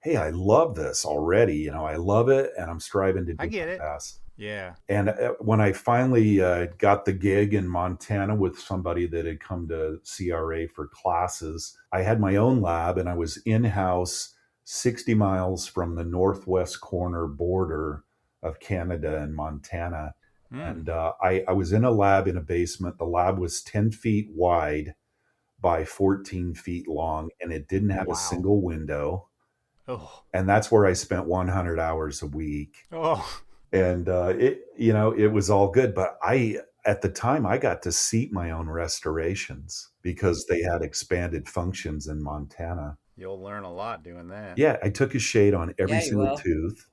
hey, I love this already. I love it, and I'm striving to I do get my it. best. Yeah. And when I finally got the gig in Montana with somebody that had come to CRA for classes, I had my own lab, and I was in-house 60 miles from the northwest corner border of Canada and Montana. Mm. And I was in a lab in a basement. The lab was 10 feet wide by 14 feet long, and it didn't have a Wow. single window. Oh. And that's where I spent 100 hours a week. Oh. And it was all good. But at the time, I got to seat my own restorations because they had expanded functions in Montana. You'll learn a lot doing that. Yeah, I took a shade on every Yeah, you single will. tooth,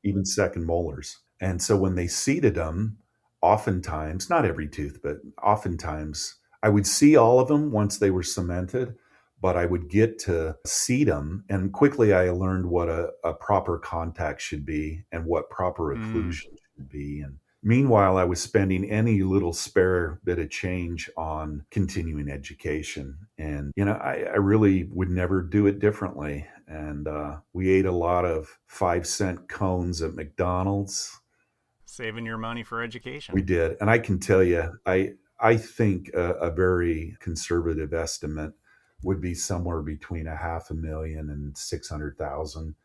even second molars. And so when they seated them, oftentimes, not every tooth, but oftentimes, I would see all of them once they were cemented, but I would get to seat them. And quickly I learned what a proper contact should be and what proper occlusion should be. And meanwhile, I was spending any little spare bit of change on continuing education. And, I really would never do it differently. And we ate a lot of 5-cent cones at McDonald's. Saving your money for education. We did. And I can tell you, I think a very conservative estimate would be somewhere between $500,000 and 600,000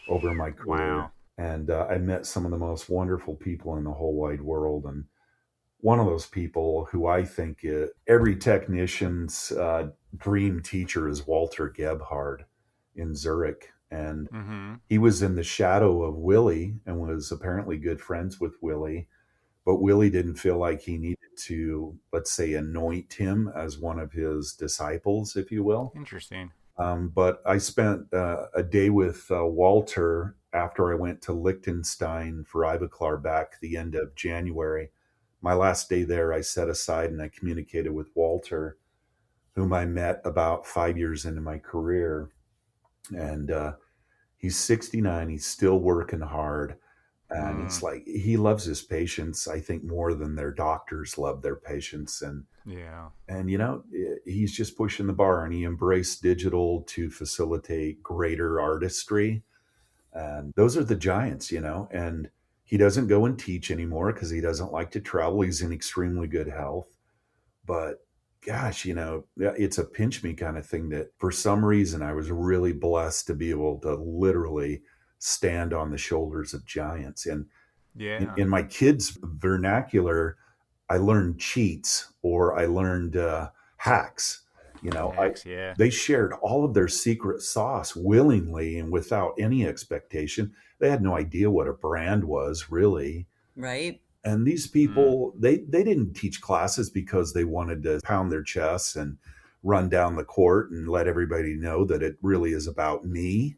over my career. Wow. And I met some of the most wonderful people in the whole wide world. And one of those people who I think every technician's dream teacher is Walter Gebhard in Zurich. And he was in the shadow of Willie and was apparently good friends with Willie. But Willie didn't feel like he needed to, let's say, anoint him as one of his disciples, if you will. Interesting. But I spent a day with Walter after I went to Liechtenstein for Ivoclar back the end of January. My last day there, I set aside and I communicated with Walter, whom I met about 5 years into my career. And he's 69. He's still working hard. And it's like he loves his patients, I think, more than their doctors love their patients. And he's just pushing the bar, and he embraced digital to facilitate greater artistry. And those are the giants, and he doesn't go and teach anymore because he doesn't like to travel. He's in extremely good health. But gosh, it's a pinch me kind of thing that for some reason I was really blessed to be able to literally stand on the shoulders of giants. And in my kids' vernacular, I learned cheats or I learned hacks. They shared all of their secret sauce willingly and without any expectation. They had no idea what a brand was, really. Right. And these people, they didn't teach classes because they wanted to pound their chests and run down the court and let everybody know that it really is about me.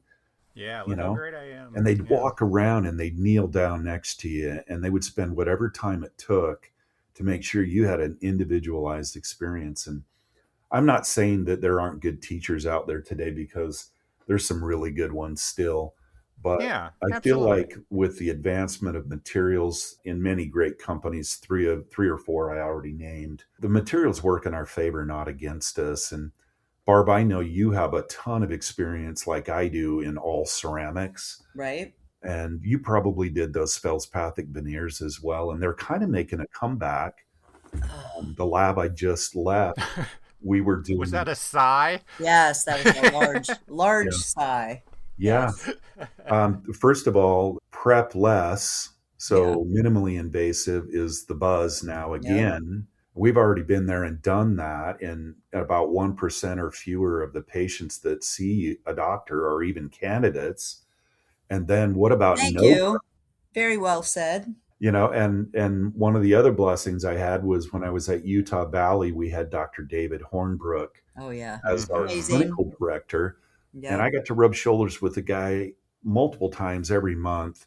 Yeah, look how great I am. And they'd walk around and they'd kneel down next to you, and they would spend whatever time it took to make sure you had an individualized experience. And I'm not saying that there aren't good teachers out there today, because there's some really good ones still. But I feel like with the advancement of materials in many great companies, three or four I already named, the materials work in our favor, not against us. And Barb, I know you have a ton of experience like I do in all ceramics. Right. And you probably did those feldspathic veneers as well. And they're kind of making a comeback. The lab I just left, we were doing... Was that a sigh? Yes, that was a large sigh. Yeah. First of all, prep less. So minimally invasive is the buzz now again. We've already been there and done that. And about 1% or fewer of the patients that see a doctor are even candidates. And then what about Thank you. Very well said. And one of the other blessings I had was when I was at Utah Valley, we had Dr. David Hornbrook as our clinical director. Yeah. And I got to rub shoulders with the guy multiple times every month.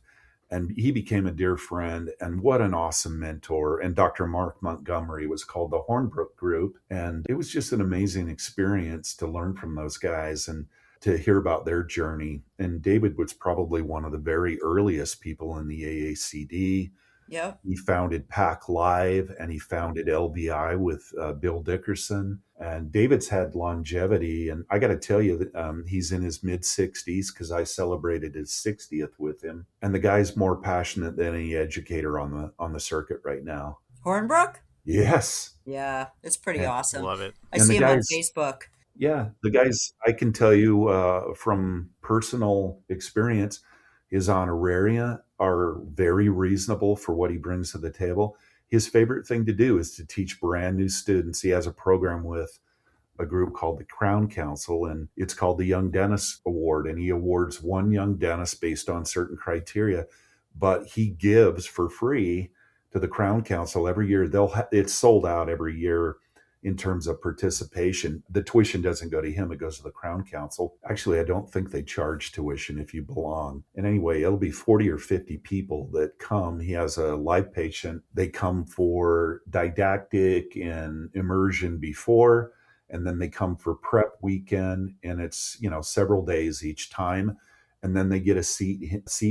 And he became a dear friend, and what an awesome mentor. And Dr. Mark Montgomery was called the Hornbrook Group. And it was just an amazing experience to learn from those guys and to hear about their journey. And David was probably one of the very earliest people in the AACD Yep. He founded Pack Live, and he founded LBI with Bill Dickerson. And David's had longevity, and I got to tell you that he's in his mid 60s because I celebrated his 60th with him. And the guy's more passionate than any educator on the circuit right now. Hornbrook? Yes. Yeah, it's pretty Yeah. awesome. Love it. I And see the him on guys- Facebook. Yeah, the guys, I can tell you from personal experience, his honoraria are very reasonable for what he brings to the table. His favorite thing to do is to teach brand new students. He has a program with a group called the Crown Council, and it's called the Young Dentist Award. And he awards one young dentist based on certain criteria, but he gives for free to the Crown Council every year. It's sold out every year in terms of participation. The tuition doesn't go to him, it goes to the Crown Council. Actually, I don't think they charge tuition if you belong. And anyway, it'll be 40 or 50 people that come. He has a live patient. They come for didactic and immersion before, and then they come for prep weekend, and it's, several days each time. And then they get to see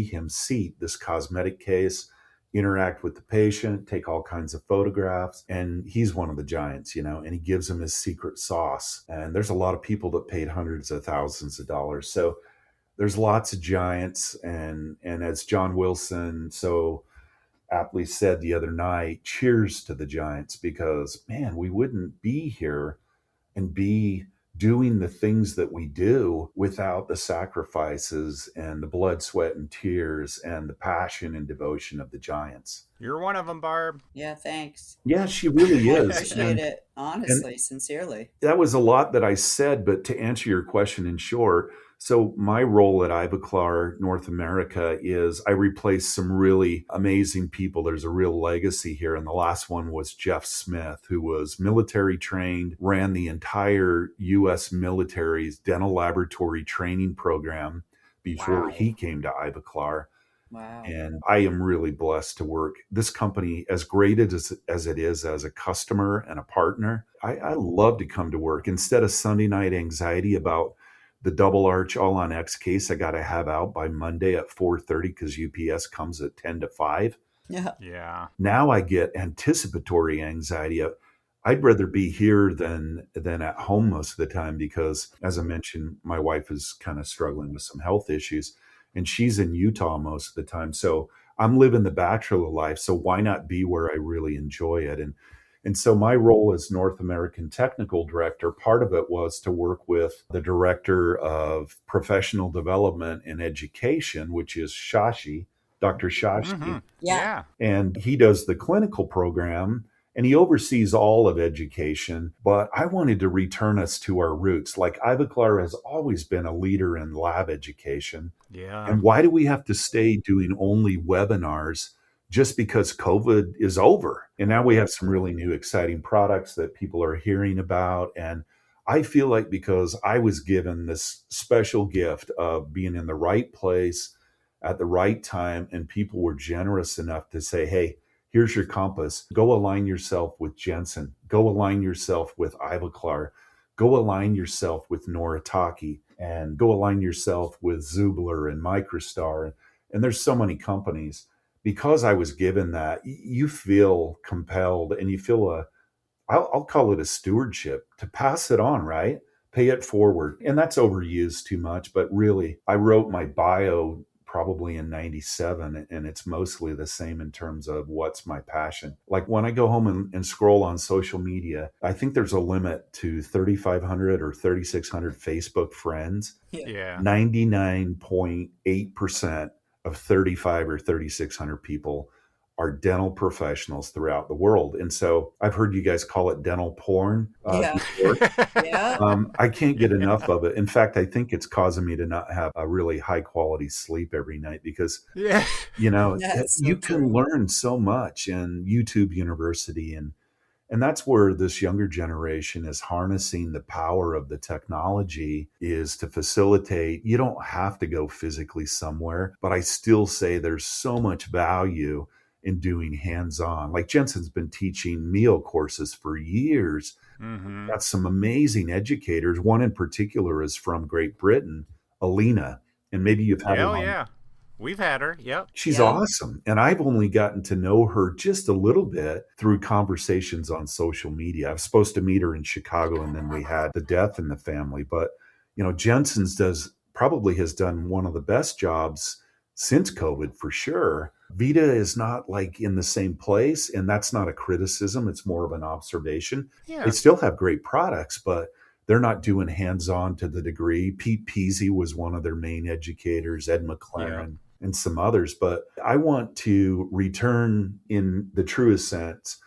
him seat this cosmetic case, interact with the patient, take all kinds of photographs. And he's one of the giants, and he gives them his secret sauce. And there's a lot of people that paid hundreds of thousands of dollars. So there's lots of giants. And as John Wilson so aptly said the other night, cheers to the giants, because man, we wouldn't be here and be doing the things that we do without the sacrifices and the blood, sweat, and tears and the passion and devotion of the giants. You're one of them, Barb. Yeah, thanks. Yeah, she really I is. appreciate it, honestly, sincerely. That was a lot that I said, but to answer your question in short, so my role at Ivoclar North America is I replaced some really amazing people. There's a real legacy here. And the last one was Jeff Smith, who was military trained, ran the entire U.S. military's dental laboratory training program before he came to Ivoclar. Wow. And I am really blessed to work. This company, as great as it is as a customer and a partner, I love to come to work. Instead of Sunday night anxiety about the double arch all on X case I got to have out by Monday at 4:30 because UPS comes at 10 to 5. Yeah. Now I get anticipatory anxiety. I'd rather be here than at home most of the time because, as I mentioned, my wife is kind of struggling with some health issues, and she's in Utah most of the time. So I'm living the bachelor life. So why not be where I really enjoy it? And so my role as North American Technical Director, part of it was to work with the Director of Professional Development and Education, which is Shashi, Dr. Shashi. Mm-hmm. Yeah. And he does the clinical program and he oversees all of education. But I wanted to return us to our roots. Like Ivoclar has always been a leader in lab education. Yeah. And why do we have to stay doing only webinars just because COVID is over? And now we have some really new exciting products that people are hearing about. And I feel like because I was given this special gift of being in the right place at the right time, and people were generous enough to say, hey, here's your compass. Go align yourself with Jensen. Go align yourself with Ivoclar. Go align yourself with Noritake, and go align yourself with Zubler and Microstar. And there's so many companies. Because I was given that, you feel compelled and you feel I'll call it a stewardship to pass it on, right? Pay it forward. And that's overused too much, but really, I wrote my bio probably in 97, and it's mostly the same in terms of what's my passion. Like when I go home and scroll on social media, I think there's a limit to 3,500 or 3,600 Facebook friends. Yeah. 99.8% of 35 or 3,600 people are dental professionals throughout the world. And so I've heard you guys call it dental porn. Before. Yeah. I can't get enough of it. In fact, I think it's causing me to not have a really high quality sleep every night because, Yeah. That's so you can true. learn so much in YouTube University. And that's where this younger generation is harnessing the power of the technology, is to facilitate. You don't have to go physically somewhere, but I still say there's so much value in doing hands-on. Like Jensen's been teaching meal courses for years. Mm-hmm. Got some amazing educators. One in particular is from Great Britain, Alina. And maybe you've had her Oh, on. yeah. We've had her. Yep. She's awesome. And I've only gotten to know her just a little bit through conversations on social media. I was supposed to meet her in Chicago, and then we had the death in the family. But, Jensen's probably has done one of the best jobs since COVID for sure. Vita is not like in the same place, and that's not a criticism. It's more of an observation. Yeah. They still have great products, but they're not doing hands-on to the degree. Pete Peasy was one of their main educators, Ed McLaren, and some others. But I want to return in the truest sense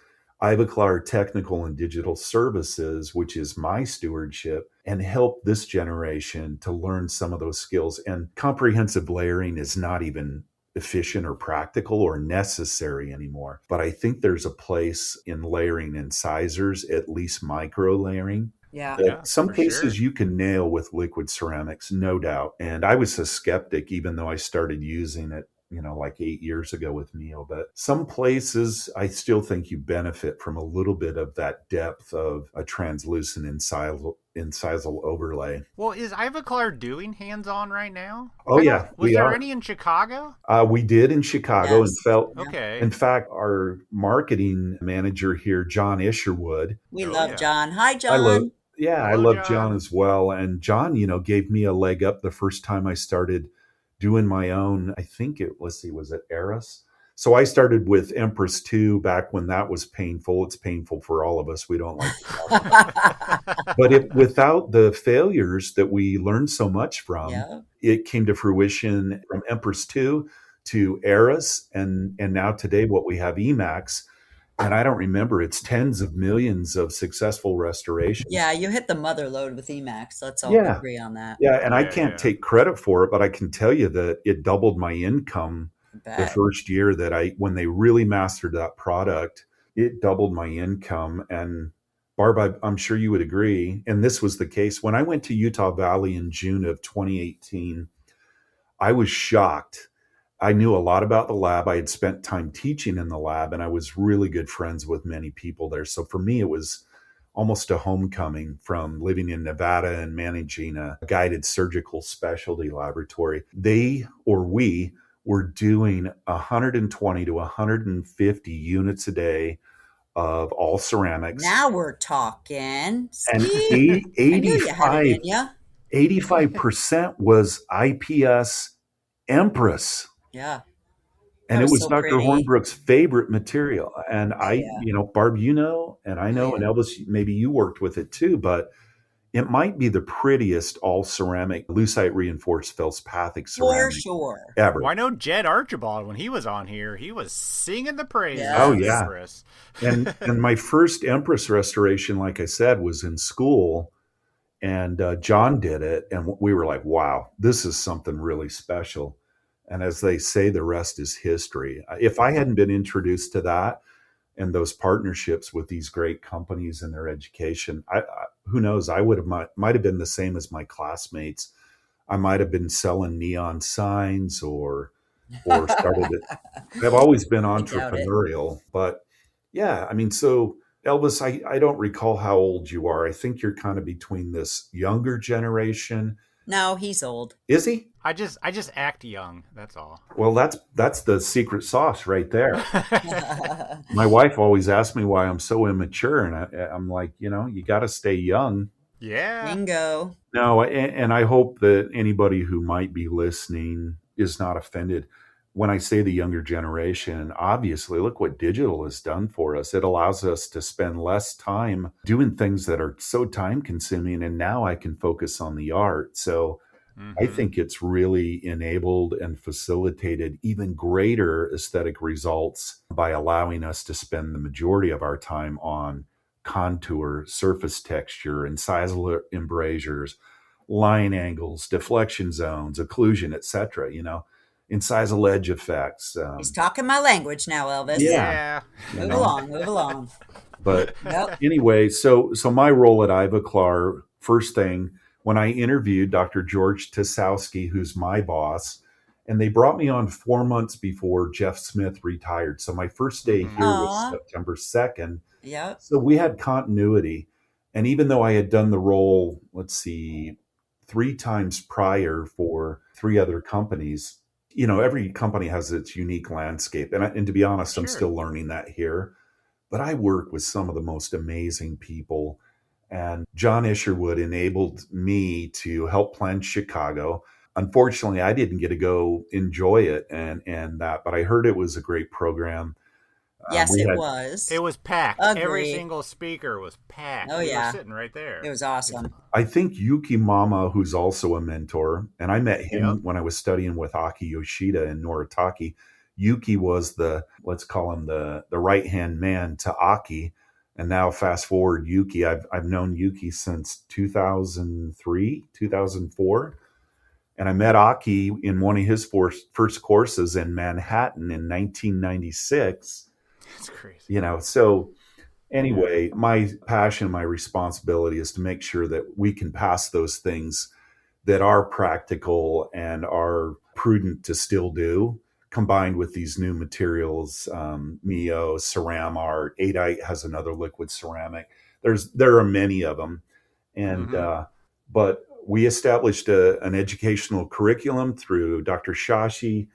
Ivoclar Technical and Digital Services, which is my stewardship, and help this generation to learn some of those skills. And comprehensive layering is not even efficient or practical or necessary anymore. But I think there's a place in layering incisors, at least micro layering. Yeah. Some cases you can nail with liquid ceramics, no doubt. And I was a skeptic, even though I started using it, like 8 years ago with Neo. But some places I still think you benefit from a little bit of that depth of a translucent incisal overlay. Well, is Ivoclar doing hands-on right now? Oh, yeah. Was there any in Chicago? We did in Chicago and felt. Okay. In fact, our marketing manager here, John Isherwood. We love John. Hi, John. I love John as well. And John, gave me a leg up the first time I started doing my own. I think was it Eris? So I started with Empress 2 back when that was painful. It's painful for all of us. We don't like to talk about it. But without the failures that we learned so much from, it came to fruition from Empress 2 to Eris. And now today what we have, Emax. And I don't remember, it's tens of millions of successful restorations. Yeah, you hit the mother load with Emax. Let's all agree on that. Yeah, and I can't take credit for it, but I can tell you that it doubled my income the first year when they really mastered that product. It doubled my income. And Barb, I'm sure you would agree, and this was the case. When I went to Utah Valley in June of 2018, I was shocked. I knew a lot about the lab. I had spent time teaching in the lab, and I was really good friends with many people there. So for me, it was almost a homecoming from living in Nevada and managing a guided surgical specialty laboratory. We were doing 120 to 150 units a day of all ceramics. Now we're talking. And 85% was IPS Empress. Yeah. And it was Dr. Hornbrook's favorite material. And Barb, and I know, and Elvis, maybe you worked with it too, but it might be the prettiest all ceramic lucite reinforced feldspathic ceramic ever. Well, I know Jed Archibald, when he was on here, he was singing the praises of Empress. And my first Empress restoration, like I said, was in school, and John did it. And we were like, wow, this is something really special. And as they say, the rest is history. If I hadn't been introduced to that and those partnerships with these great companies and their education, who knows? I might have been the same as my classmates. I might have been selling neon signs or started it. I've always been entrepreneurial, but yeah, I mean, so Elvis, I don't recall how old you are. I think you're kind of between this younger generation. No, he's old. Is he? I just act young. That's all. Well, that's the secret sauce right there. My wife always asks me why I'm so immature, and I'm like, you got to stay young. Yeah. Bingo. No, and I hope that anybody who might be listening is not offended. When I say the younger generation, obviously, look what digital has done for us. It allows us to spend less time doing things that are so time consuming. And now I can focus on the art. So I think it's really enabled and facilitated even greater aesthetic results by allowing us to spend the majority of our time on contour, surface texture, incisal embrasures, line angles, deflection zones, occlusion, etc. Incisal edge effects. He's talking my language now, Elvis. Yeah. Move along. But anyway, so my role at Ivoclar, first thing, when I interviewed Dr. George Tasowski, who's my boss, and they brought me on 4 months before Jeff Smith retired. So my first day here was September 2nd. Yeah. So we had continuity. And even though I had done the role, 3 times prior for 3 other companies, every company has its unique landscape. And to be honest, I'm still learning that here. But I work with some of the most amazing people. And John Isherwood enabled me to help plan Chicago. Unfortunately, I didn't get to go enjoy it but I heard it was a great program. Yes, it was. It was packed. Agreed. Every single speaker was packed. Oh, we yeah. were sitting right there. It was awesome. I think Yuki Mama, who's also a mentor, and I met him when I was studying with Aki Yoshida and Noritake. Yuki was let's call him the right-hand man to Aki. And now fast forward Yuki, I've known Yuki since 2003, 2004. And I met Aki in one of his first courses in Manhattan in 1996. That's crazy. So anyway, my passion, my responsibility is to make sure that we can pass those things that are practical and are prudent to still do, combined with these new materials, Mio, Ceram Art, Adite has another liquid ceramic. There are many of them. And, but we established an educational curriculum through Dr. Shashi,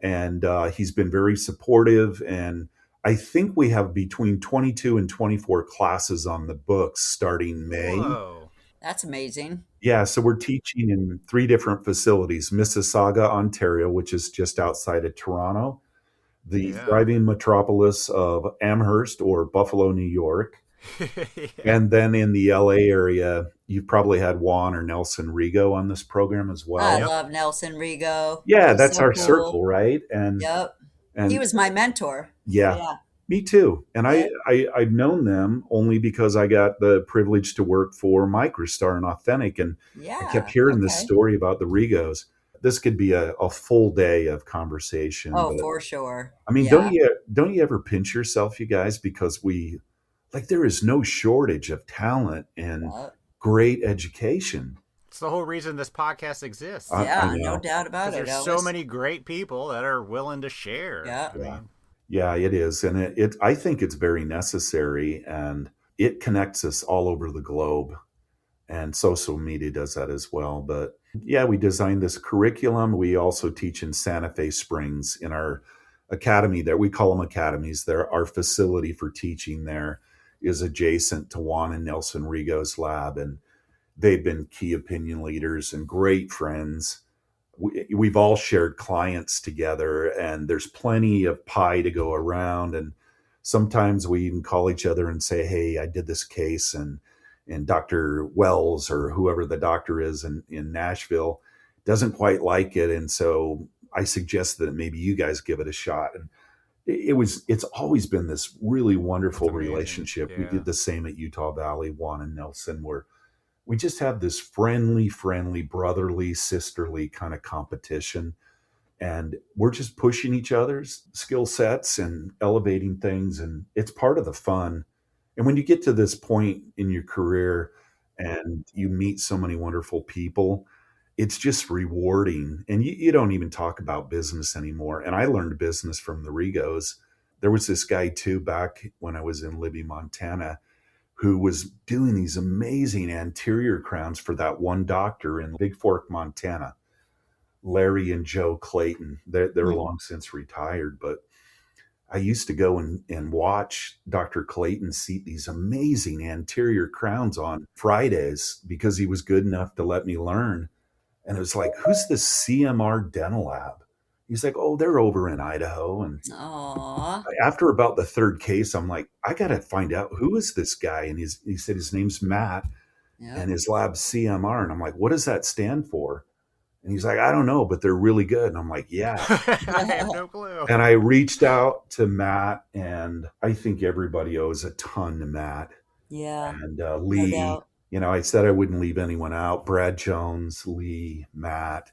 and he's been very supportive. And I think we have between 22 and 24 classes on the books starting May. Whoa. That's amazing. Yeah, so we're teaching in 3 different facilities: Mississauga, Ontario, which is just outside of Toronto, the thriving metropolis of Amherst or Buffalo, New York. And then in the LA area, you've probably had Juan or Nelson Rigo on this program as well. I love Nelson Rigo. Yeah, that's so our cool circle, right? And he was my mentor. Yeah. Me too. And I've known them only because I got the privilege to work for Microstar and Authentic. And I kept hearing this story about the Rigos. This could be a full day of conversation. Oh, for sure. I mean, don't you ever pinch yourself, you guys? Because there is no shortage of talent and great education. It's the whole reason this podcast exists. Yeah, no doubt about it. There's so many great people that are willing to share. Yeah, it is. And I think it's very necessary, and it connects us all over the globe. And social media does that as well. But yeah, we designed this curriculum. We also teach in Santa Fe Springs in our academy there. We call them academies. Our facility for teaching there is adjacent to Juan and Nelson Rigo's lab. And they've been key opinion leaders and great friends. We've all shared clients together, and there's plenty of pie to go around. And sometimes we even call each other and say, hey, I did this case, and Dr. Wells or whoever the doctor is in Nashville doesn't quite like it. And so I suggest that maybe you guys give it a shot. And it's always been this really wonderful relationship. We did the same at Utah Valley, Juan and Nelson, where we just have this friendly, brotherly, sisterly kind of competition. And we're just pushing each other's skill sets and elevating things. And it's part of the fun. And when you get to this point in your career and you meet so many wonderful people, it's just rewarding. And you don't even talk about business anymore. And I learned business from the Rigos. There was this guy too, back when I was in Libby, Montana, who was doing these amazing anterior crowns for that one doctor in Big Fork, Montana, Larry and Joe Clayton. They're long since retired, but I used to go and watch Dr. Clayton seat these amazing anterior crowns on Fridays because he was good enough to let me learn. And it was like, who's the CMR Dental Lab? He's like, oh, they're over in Idaho. And after about the 3rd case, I'm like, I got to find out, who is this guy? And he said his name's Matt and his lab's CMR. And I'm like, what does that stand for? And he's like, I don't know, but they're really good. And I'm like, yeah. I have no clue. And I reached out to Matt, and I think everybody owes a ton to Matt. Yeah. And Lee, I said I wouldn't leave anyone out. Brad Jones, Lee, Matt.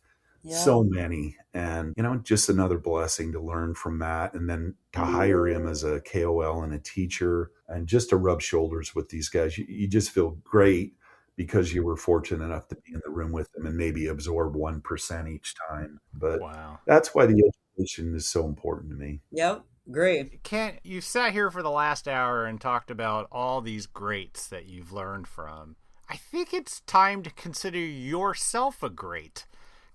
So many. And, just another blessing to learn from Matt, and then to hire him as a KOL and a teacher, and just to rub shoulders with these guys. You just feel great because you were fortunate enough to be in the room with them and maybe absorb 1% each time. But that's why the education is so important to me. Yep. Great. Kent, you've sat here for the last hour and talked about all these greats that you've learned from. I think it's time to consider yourself a great.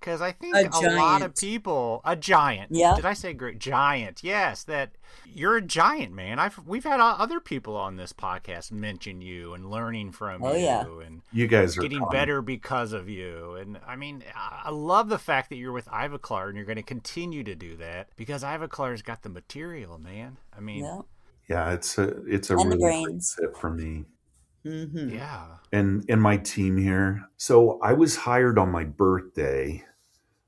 because I think A a lot of giant. people, a giant. Yeah. Did I say great? Giant. Yes, that you're a giant, man. We've had other people on this podcast mention you and learning from Oh, you yeah. and You guys are getting better because of you. And I mean, I love the fact that you're with Ivoclar and you're going to continue to do that because Ivoclar's got the material, man. I mean, Yeah, it's a And the really great brains. fit for me. Mm-hmm. yeah. And my team here. So I was hired on my birthday,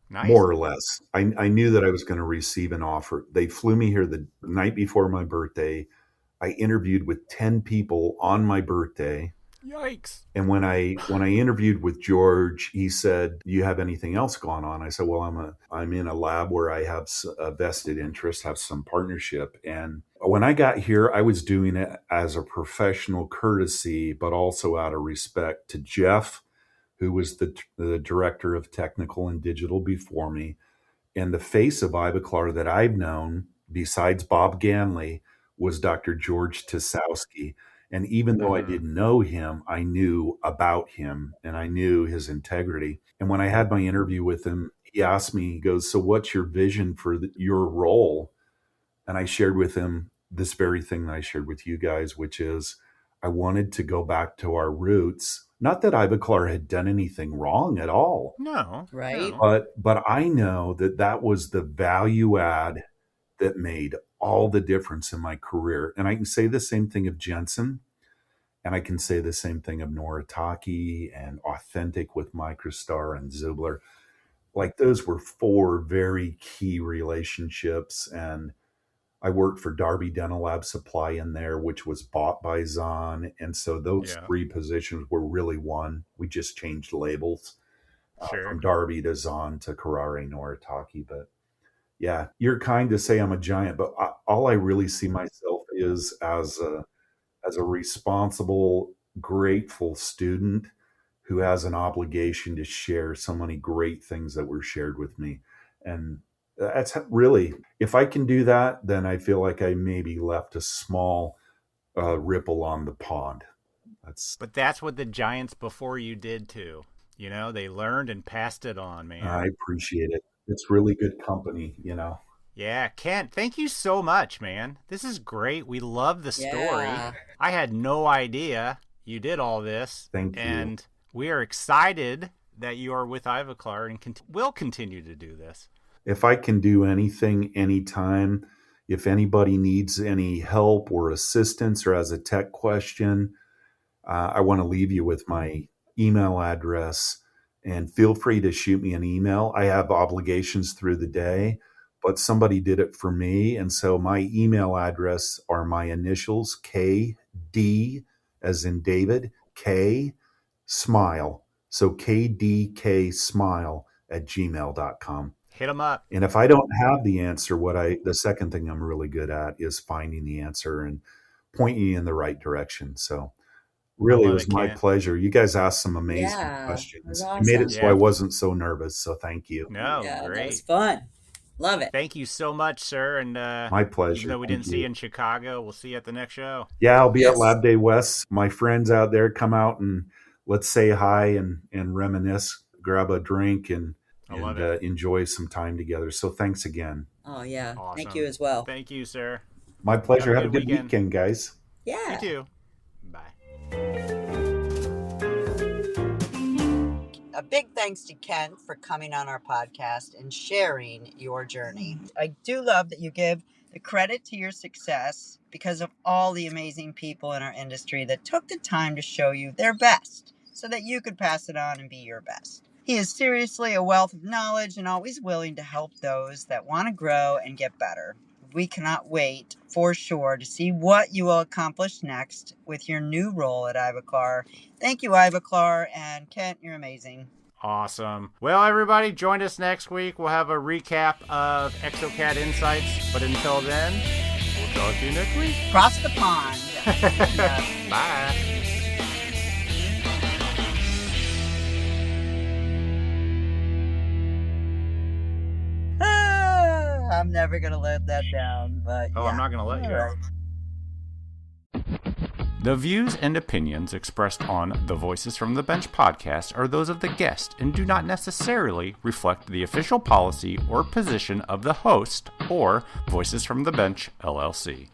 Nice. more or less. I knew that I was going to receive an offer. They flew me here the night before my birthday. I interviewed with 10 people on my birthday. Yikes. And when I interviewed with George, he said, "Do you have anything else going on?" I said, "Well, I'm in a lab where I have a vested interest, have some partnership." And when I got here, I was doing it as a professional courtesy, but also out of respect to Jeff, who was the director of technical and digital before me, and the face of Ivoclar that I've known, besides Bob Ganley, was Dr. George Tasowski. And even though I didn't know him, I knew about him and I knew his integrity. And when I had my interview with him, he asked me, he goes, "So what's your vision for your role?" And I shared with him this very thing that I shared with you guys, which is I wanted to go back to our roots. Not that Ivoclar had done anything wrong at all. No. Right. No. But I know that was the value add that made all the difference in my career. And I can say the same thing of Jensen, and I can say the same thing of Noritake and Authentic with Microstar and Zubler. Like those were 4 very key relationships. And I worked for Darby Dental Lab Supply in there, which was bought by Zahn. And so those 3 positions were really one. We just changed labels from Darby to Zahn to Carrare Noritake. But yeah, you're kind to say I'm a giant, but all I really see myself is as a responsible, grateful student who has an obligation to share so many great things that were shared with me. And that's really, if I can do that, then I feel like I maybe left a small ripple on the pond. But that's what the giants before you did too. You know, they learned and passed it on, man. I appreciate it. It's really good company, you know. Yeah, Kent, thank you so much, man. This is great. We love the story. I had no idea you did all this. Thank you. And we are excited that you are with Ivoclar and will continue to do this. If I can do anything, anytime, if anybody needs any help or assistance or has a tech question, I want to leave you with my email address, and feel free to shoot me an email. I have obligations through the day, but somebody did it for me. And so my email address are my initials, KD as in David, K smile. So kdksmile@gmail.com. Hit them up. And if I don't have the answer, the second thing I'm really good at is finding the answer and pointing you in the right direction. So really, it was my pleasure. You guys asked some amazing questions. Awesome. You made it so I wasn't so nervous. So thank you. No, great. That was fun. Love it. Thank you so much, sir. And my pleasure. Even though we didn't see you in Chicago, we'll see you at the next show. Yeah, I'll be at Lab Day West. My friends out there, come out and let's say hi and reminisce, grab a drink and enjoy some time together. So thanks again. Oh, yeah. Awesome. Thank you as well. Thank you, sir. My pleasure. Have a good weekend, guys. Yeah. You too. Bye. A big thanks to Ken for coming on our podcast and sharing your journey. I do love that you give the credit to your success because of all the amazing people in our industry that took the time to show you their best so that you could pass it on and be your best. He is seriously a wealth of knowledge and always willing to help those that want to grow and get better. We cannot wait for sure to see what you will accomplish next with your new role at Ivoclar. Thank you, Ivoclar, and Kent, you're amazing. Awesome. Well, everybody, join us next week. We'll have a recap of exocad insights. But until then, we'll talk to you next week. Cross the pond. Bye. I'm never going to let that down, but I'm not going to let you. Right. The views and opinions expressed on the Voices from the Bench podcast are those of the guest and do not necessarily reflect the official policy or position of the host or Voices from the Bench, LLC.